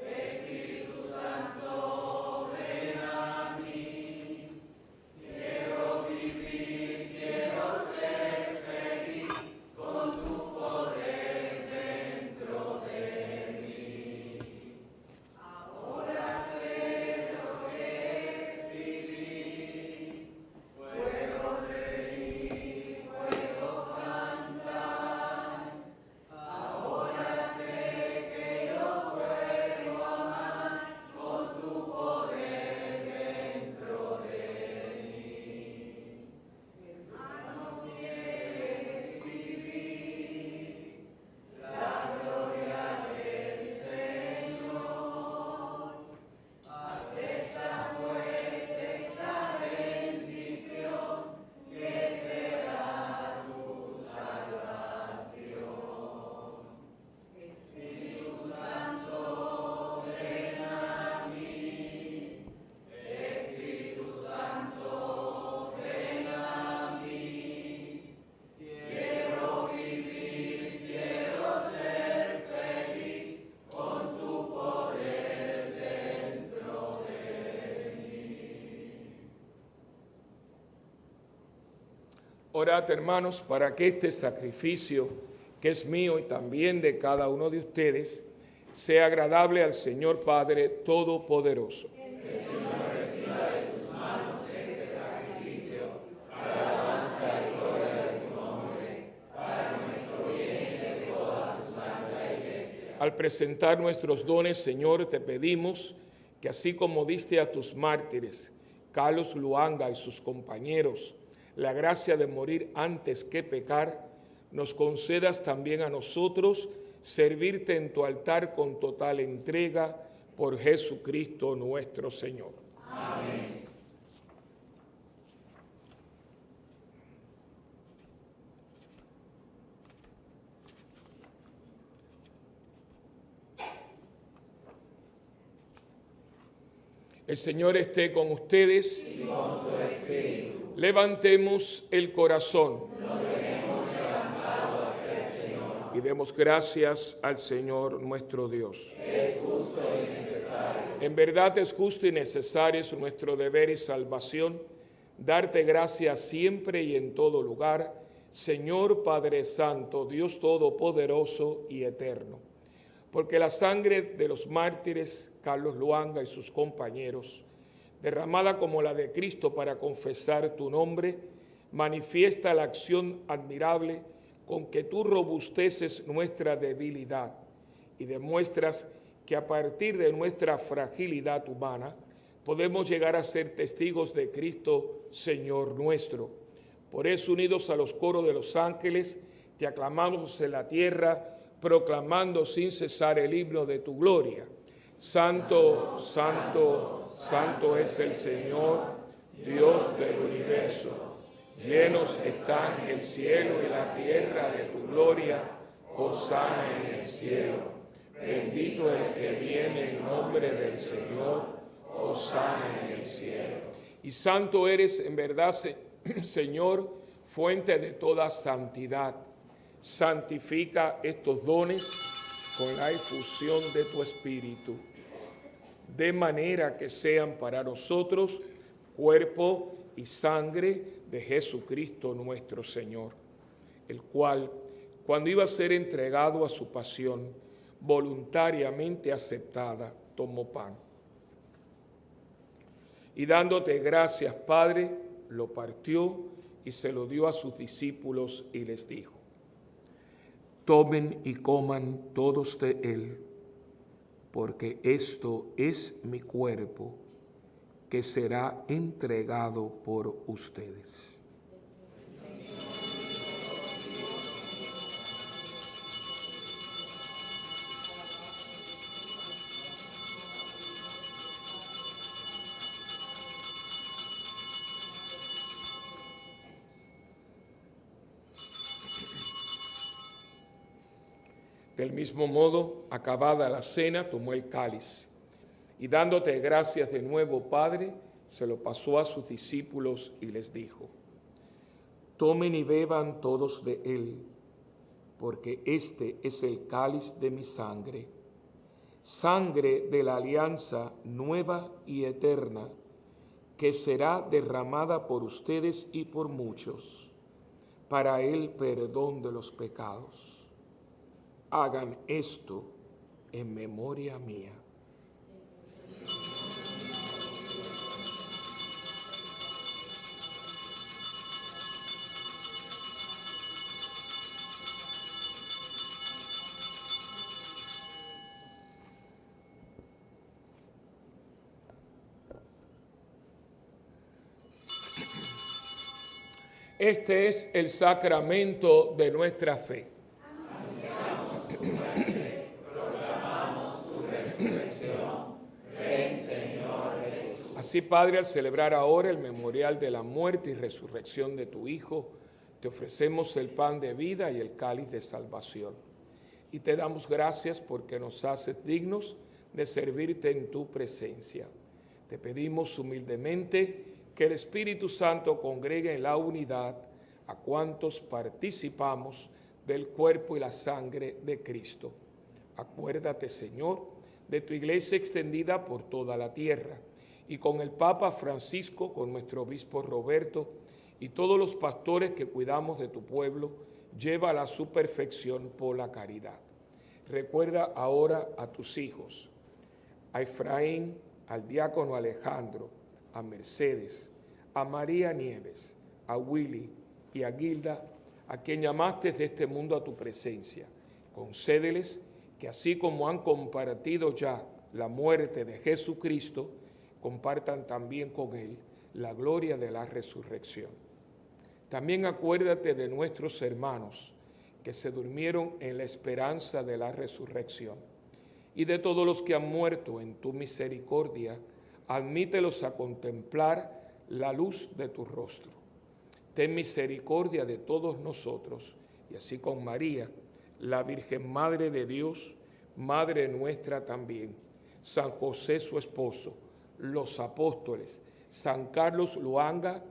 [SPEAKER 7] Espíritu Santo, ven a mí. Quiero vivir, quiero ser feliz con tu poder dentro de mí. Ahora sé lo que es vivir
[SPEAKER 2] Orad, hermanos, para que este sacrificio, que es mío y también de cada uno de ustedes, sea agradable al Señor Padre Todopoderoso. Al presentar nuestros dones, Señor, te pedimos que así como diste a tus mártires, Carlos Luanga y sus compañeros, la gracia de morir antes que pecar, nos concedas también a nosotros servirte en tu altar con total entrega por Jesucristo nuestro Señor. Amén. El Señor esté con ustedes. Y con tu espíritu. Levantemos el corazón. Lo tenemos levantado hacia el Señor. Y demos gracias al Señor nuestro Dios. Es justo y necesario. En verdad es justo y necesario, es nuestro deber y salvación, darte gracias siempre y en todo lugar, Señor Padre Santo, Dios Todopoderoso y Eterno. Porque la sangre de los mártires, Carlos Luanga y sus compañeros, derramada como la de Cristo para confesar tu nombre, manifiesta la acción admirable con que tú robusteces nuestra debilidad y demuestras que a partir de nuestra fragilidad humana podemos llegar a ser testigos de Cristo, Señor nuestro. Por eso, unidos a los coros de los ángeles, te aclamamos en la tierra, proclamando sin cesar el himno de tu gloria. Santo, santo, santo es el Señor, Dios del universo. Llenos están el cielo y la tierra de tu gloria. Hosana en el cielo. Bendito el que viene en nombre del Señor. Hosana en el cielo. Y santo eres en verdad, Señor, fuente de toda santidad. Santifica estos dones con la efusión de tu Espíritu, de manera que sean para nosotros cuerpo y sangre de Jesucristo nuestro Señor, el cual, cuando iba a ser entregado a su pasión, voluntariamente aceptada, tomó pan. Y dándote gracias, Padre, lo partió y se lo dio a sus discípulos y les dijo: tomen y coman todos de él, porque esto es mi cuerpo, que será entregado por ustedes. Del mismo modo, acabada la cena, tomó el cáliz y dándote gracias de nuevo, Padre, se lo pasó a sus discípulos y les dijo: tomen y beban todos de él, porque este es el cáliz de mi sangre, sangre de la alianza nueva y eterna, que será derramada por ustedes y por muchos, para el perdón de los pecados. Hagan esto en memoria mía. Este es el sacramento de nuestra fe. Así, Padre, al celebrar ahora el memorial de la muerte y resurrección de tu Hijo, te ofrecemos el pan de vida y el cáliz de salvación. Y te damos gracias porque nos haces dignos de servirte en tu presencia. Te pedimos humildemente que el Espíritu Santo congregue en la unidad a cuantos participamos del cuerpo y la sangre de Cristo. Acuérdate, Señor, de tu iglesia extendida por toda la tierra, y con el Papa Francisco, con nuestro obispo Roberto, y todos los pastores que cuidamos de tu pueblo, llévala a su perfección por la caridad. Recuerda ahora a tus hijos, a Efraín, al diácono Alejandro, a Mercedes, a María Nieves, a Willy y a Gilda, a quien llamaste de este mundo a tu presencia. Concédeles que así como han compartido ya la muerte de Jesucristo, compartan también con él la gloria de la resurrección. También acuérdate de nuestros hermanos que se durmieron en la esperanza de la resurrección, y de todos los que han muerto en tu misericordia, admítelos a contemplar la luz de tu rostro. Ten misericordia de todos nosotros, y así con María, la Virgen Madre de Dios, Madre nuestra también, San José su esposo, los apóstoles, San Carlos Luanga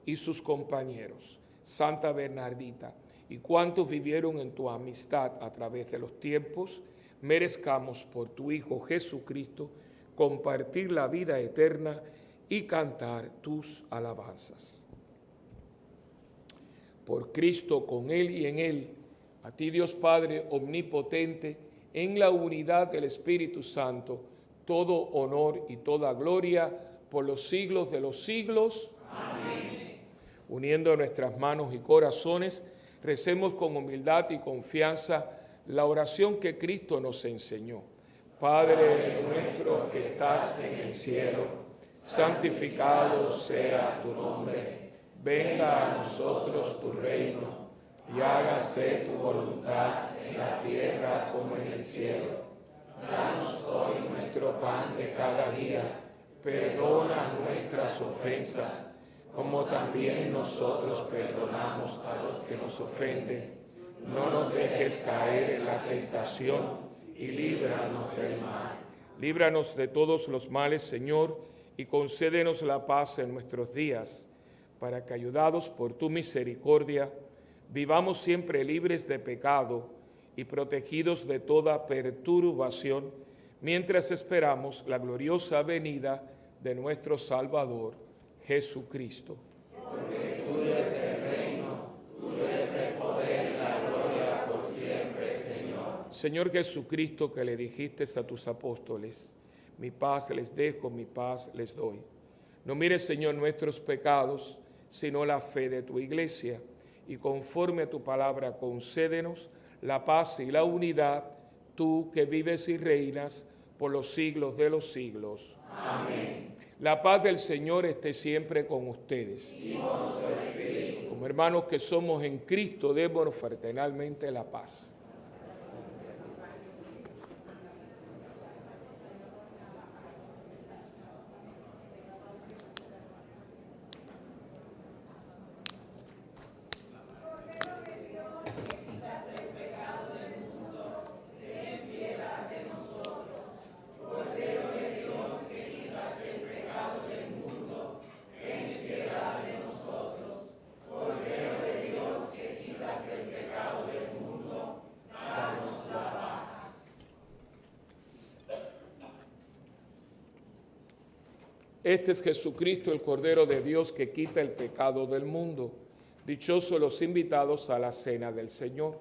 [SPEAKER 2] y sus compañeros, Santa Bernardita, y cuantos vivieron en tu amistad a través de los tiempos, merezcamos por tu Hijo Jesucristo compartir la vida eterna y cantar tus alabanzas. Por Cristo, con Él y en Él, a ti Dios Padre omnipotente, en la unidad del Espíritu Santo, todo honor y toda gloria por los siglos de los siglos. Amén. Uniendo nuestras manos y corazones, recemos con humildad y confianza la oración que Cristo nos enseñó. Padre nuestro que estás en el cielo, santificado sea tu nombre. Venga a nosotros tu reino y hágase tu voluntad en la tierra como en el cielo. Danos hoy nuestro pan de cada día. Perdona nuestras ofensas, como también nosotros perdonamos a los que nos ofenden. No nos dejes caer en la tentación y líbranos del mal. Líbranos de todos los males, Señor, y concédenos la paz en nuestros días, para que, ayudados por tu misericordia, vivamos siempre libres de pecado y protegidos de toda perturbación, mientras esperamos la gloriosa venida de nuestro Salvador, Jesucristo.
[SPEAKER 4] Porque tuyo es el reino, tuyo es el poder y la gloria por siempre, Señor.
[SPEAKER 2] Señor Jesucristo, que le dijiste a tus apóstoles, mi paz les dejo, mi paz les doy. No mires, Señor, nuestros pecados, sino la fe de tu iglesia, y conforme a tu palabra concédenos la paz y la unidad, tú que vives y reinas por los siglos de los siglos. Amén. La paz del Señor esté siempre con ustedes. Y con tu espíritu. Como hermanos que somos en Cristo, démonos fraternalmente la paz. Este es Jesucristo, el Cordero de Dios, que quita el pecado del mundo. Dichosos los invitados a la cena del Señor.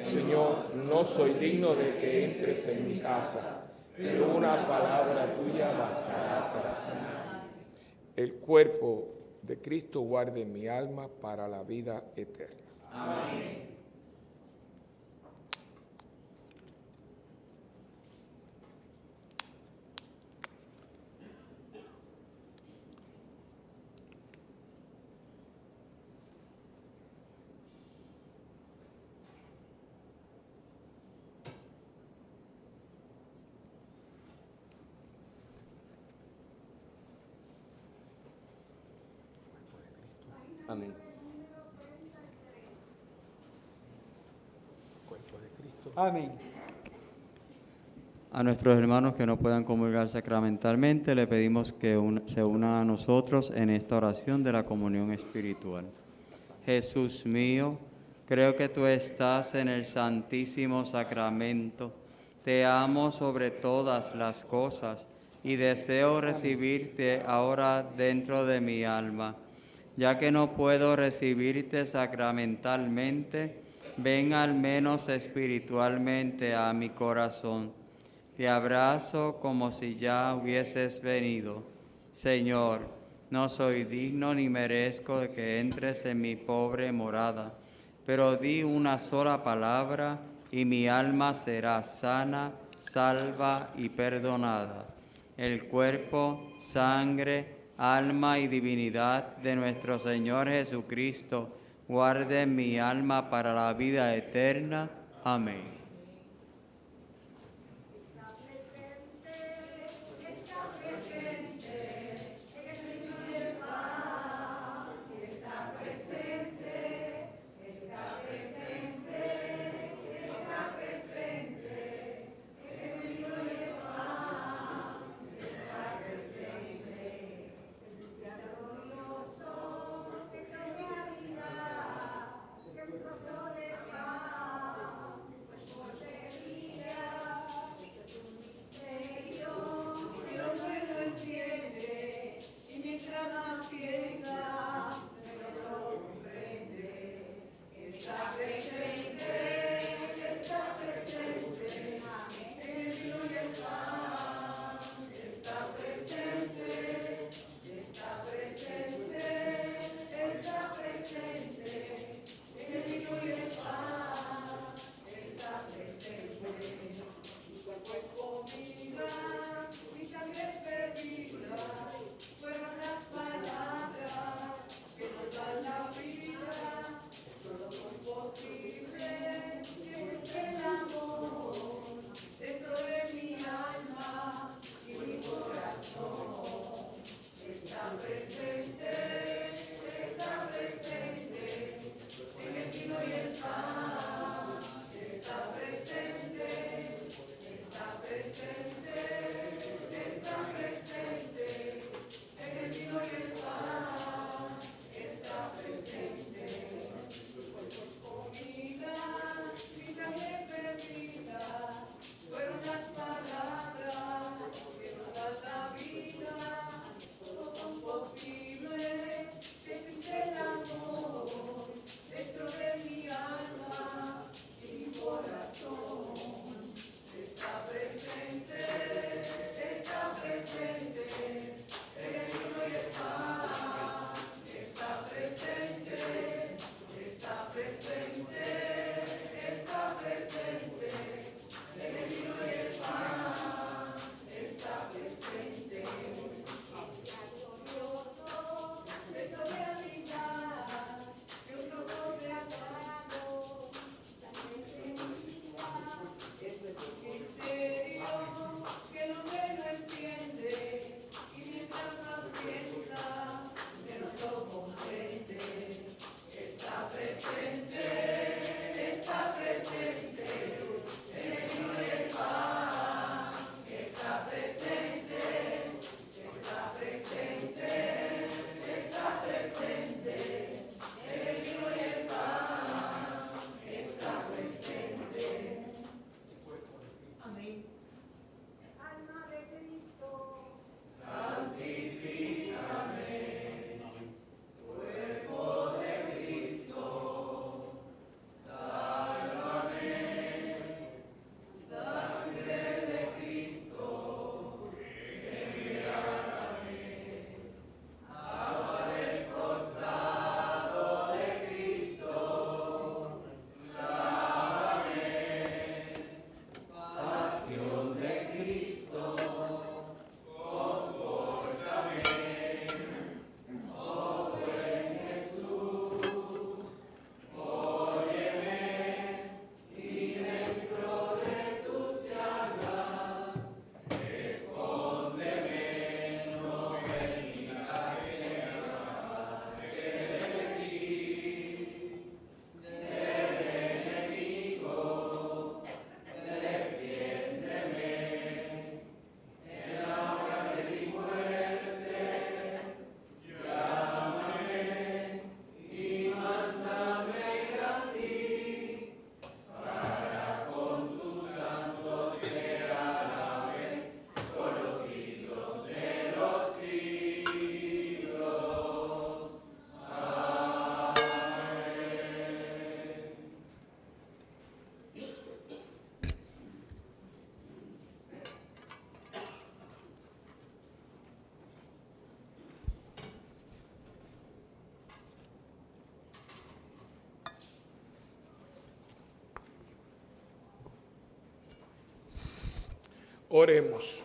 [SPEAKER 2] Señor, no soy digno de que entres en mi casa, pero una palabra tuya bastará para sanar. El cuerpo de Cristo guarde mi alma para la vida eterna. Amén.
[SPEAKER 3] Amén.
[SPEAKER 8] Amén.
[SPEAKER 6] A nuestros hermanos que no puedan comulgar sacramentalmente, le pedimos que se unan a nosotros en esta oración de la comunión espiritual. Jesús mío, creo que tú estás en el Santísimo Sacramento. Te amo sobre todas las cosas y deseo recibirte ahora dentro de mi alma. Ya que no puedo recibirte sacramentalmente, ven al menos espiritualmente a mi corazón. Te abrazo como si ya hubieses venido. Señor, no soy digno ni merezco de que entres en mi pobre morada, pero di una sola palabra y mi alma será sana, salva y perdonada. El cuerpo, sangre, alma y divinidad de nuestro Señor Jesucristo, guarde mi alma para la vida eterna. Amén.
[SPEAKER 2] Oremos.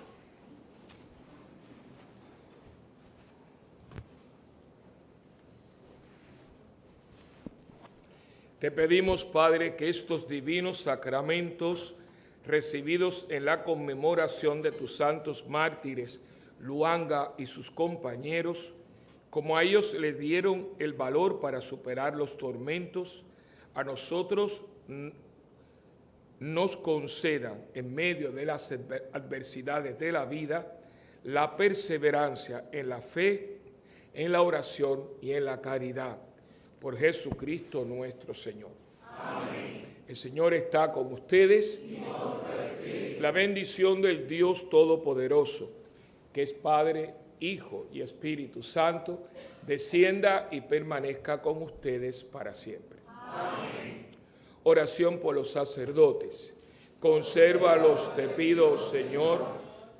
[SPEAKER 2] Te pedimos, Padre, que estos divinos sacramentos recibidos en la conmemoración de tus santos mártires, Luanga y sus compañeros, como a ellos les dieron el valor para superar los tormentos, a nosotros nos concedan en medio de las adversidades de la vida la perseverancia en la fe, en la oración y en la caridad. Por Jesucristo nuestro Señor. Amén. El Señor está con ustedes. La bendición del Dios Todopoderoso, que es Padre, Hijo y Espíritu Santo, descienda y permanezca con ustedes para siempre. Amén. Oración por los sacerdotes. Consérvalos, te pido, Señor,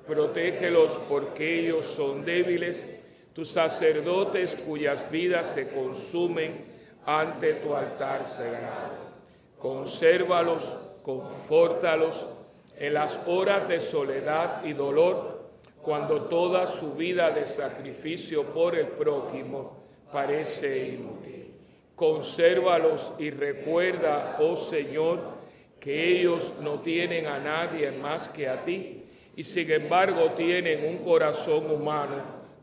[SPEAKER 2] protégelos porque ellos son débiles, tus sacerdotes cuyas vidas se consumen ante tu altar sagrado. Consérvalos, confórtalos en las horas de soledad y dolor, cuando toda su vida de sacrificio por el prójimo parece inútil. Consérvalos y recuerda, oh Señor, que ellos no tienen a nadie más que a ti, y sin embargo tienen un corazón humano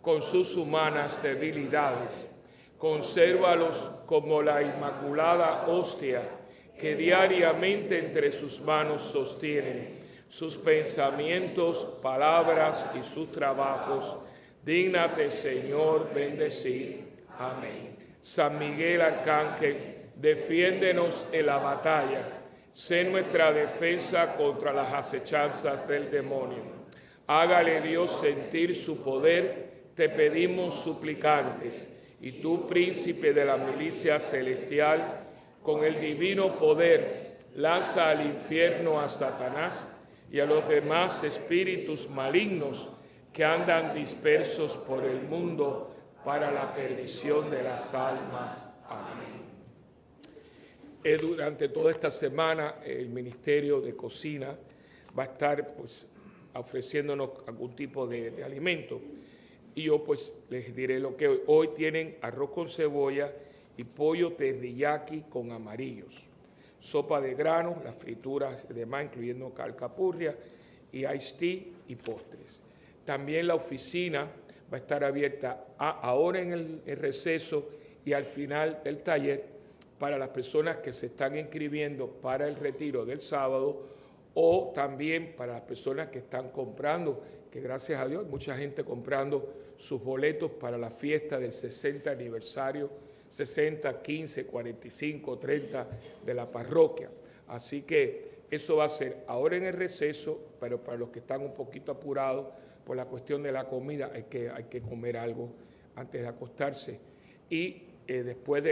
[SPEAKER 2] con sus humanas debilidades. Consérvalos como la inmaculada hostia que diariamente entre sus manos sostienen sus pensamientos, palabras y sus trabajos. Dígnate, Señor, bendecir. Amén. San Miguel Arcángel, defiéndenos en la batalla. Sé nuestra defensa contra las acechanzas del demonio. Hágale Dios sentir su poder, te pedimos suplicantes. Y tú, príncipe de la milicia celestial, con el divino poder, lanza al infierno a Satanás y a los demás espíritus malignos que andan dispersos por el mundo para la perdición de las almas. Amén. Durante toda esta semana, el Ministerio de Cocina va a estar ofreciéndonos algún tipo de alimento. Y yo les diré lo que hoy tienen: arroz con cebolla y pollo teriyaki con amarillos, sopa de granos, las frituras y demás, incluyendo alcapurria y iced tea y postres. También la oficina va a estar abierta ahora en el receso y al final del taller para las personas que se están inscribiendo para el retiro del sábado, o también para las personas que están comprando, que gracias a Dios hay mucha gente comprando sus boletos para la fiesta del 60 aniversario, 60, 15, 45, 30 de la parroquia. Así que eso va a ser ahora en el receso, pero para los que están un poquito apurados por la cuestión de la comida, hay que comer algo antes de acostarse. Y después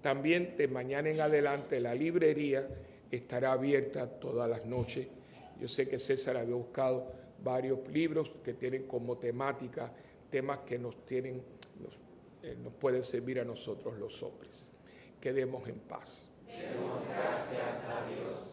[SPEAKER 2] también de mañana en adelante, la librería estará abierta todas las noches. Yo sé que César había buscado varios libros que tienen como temática temas que nos pueden servir a nosotros los hombres. Quedemos en paz.
[SPEAKER 4] Demos gracias a Dios.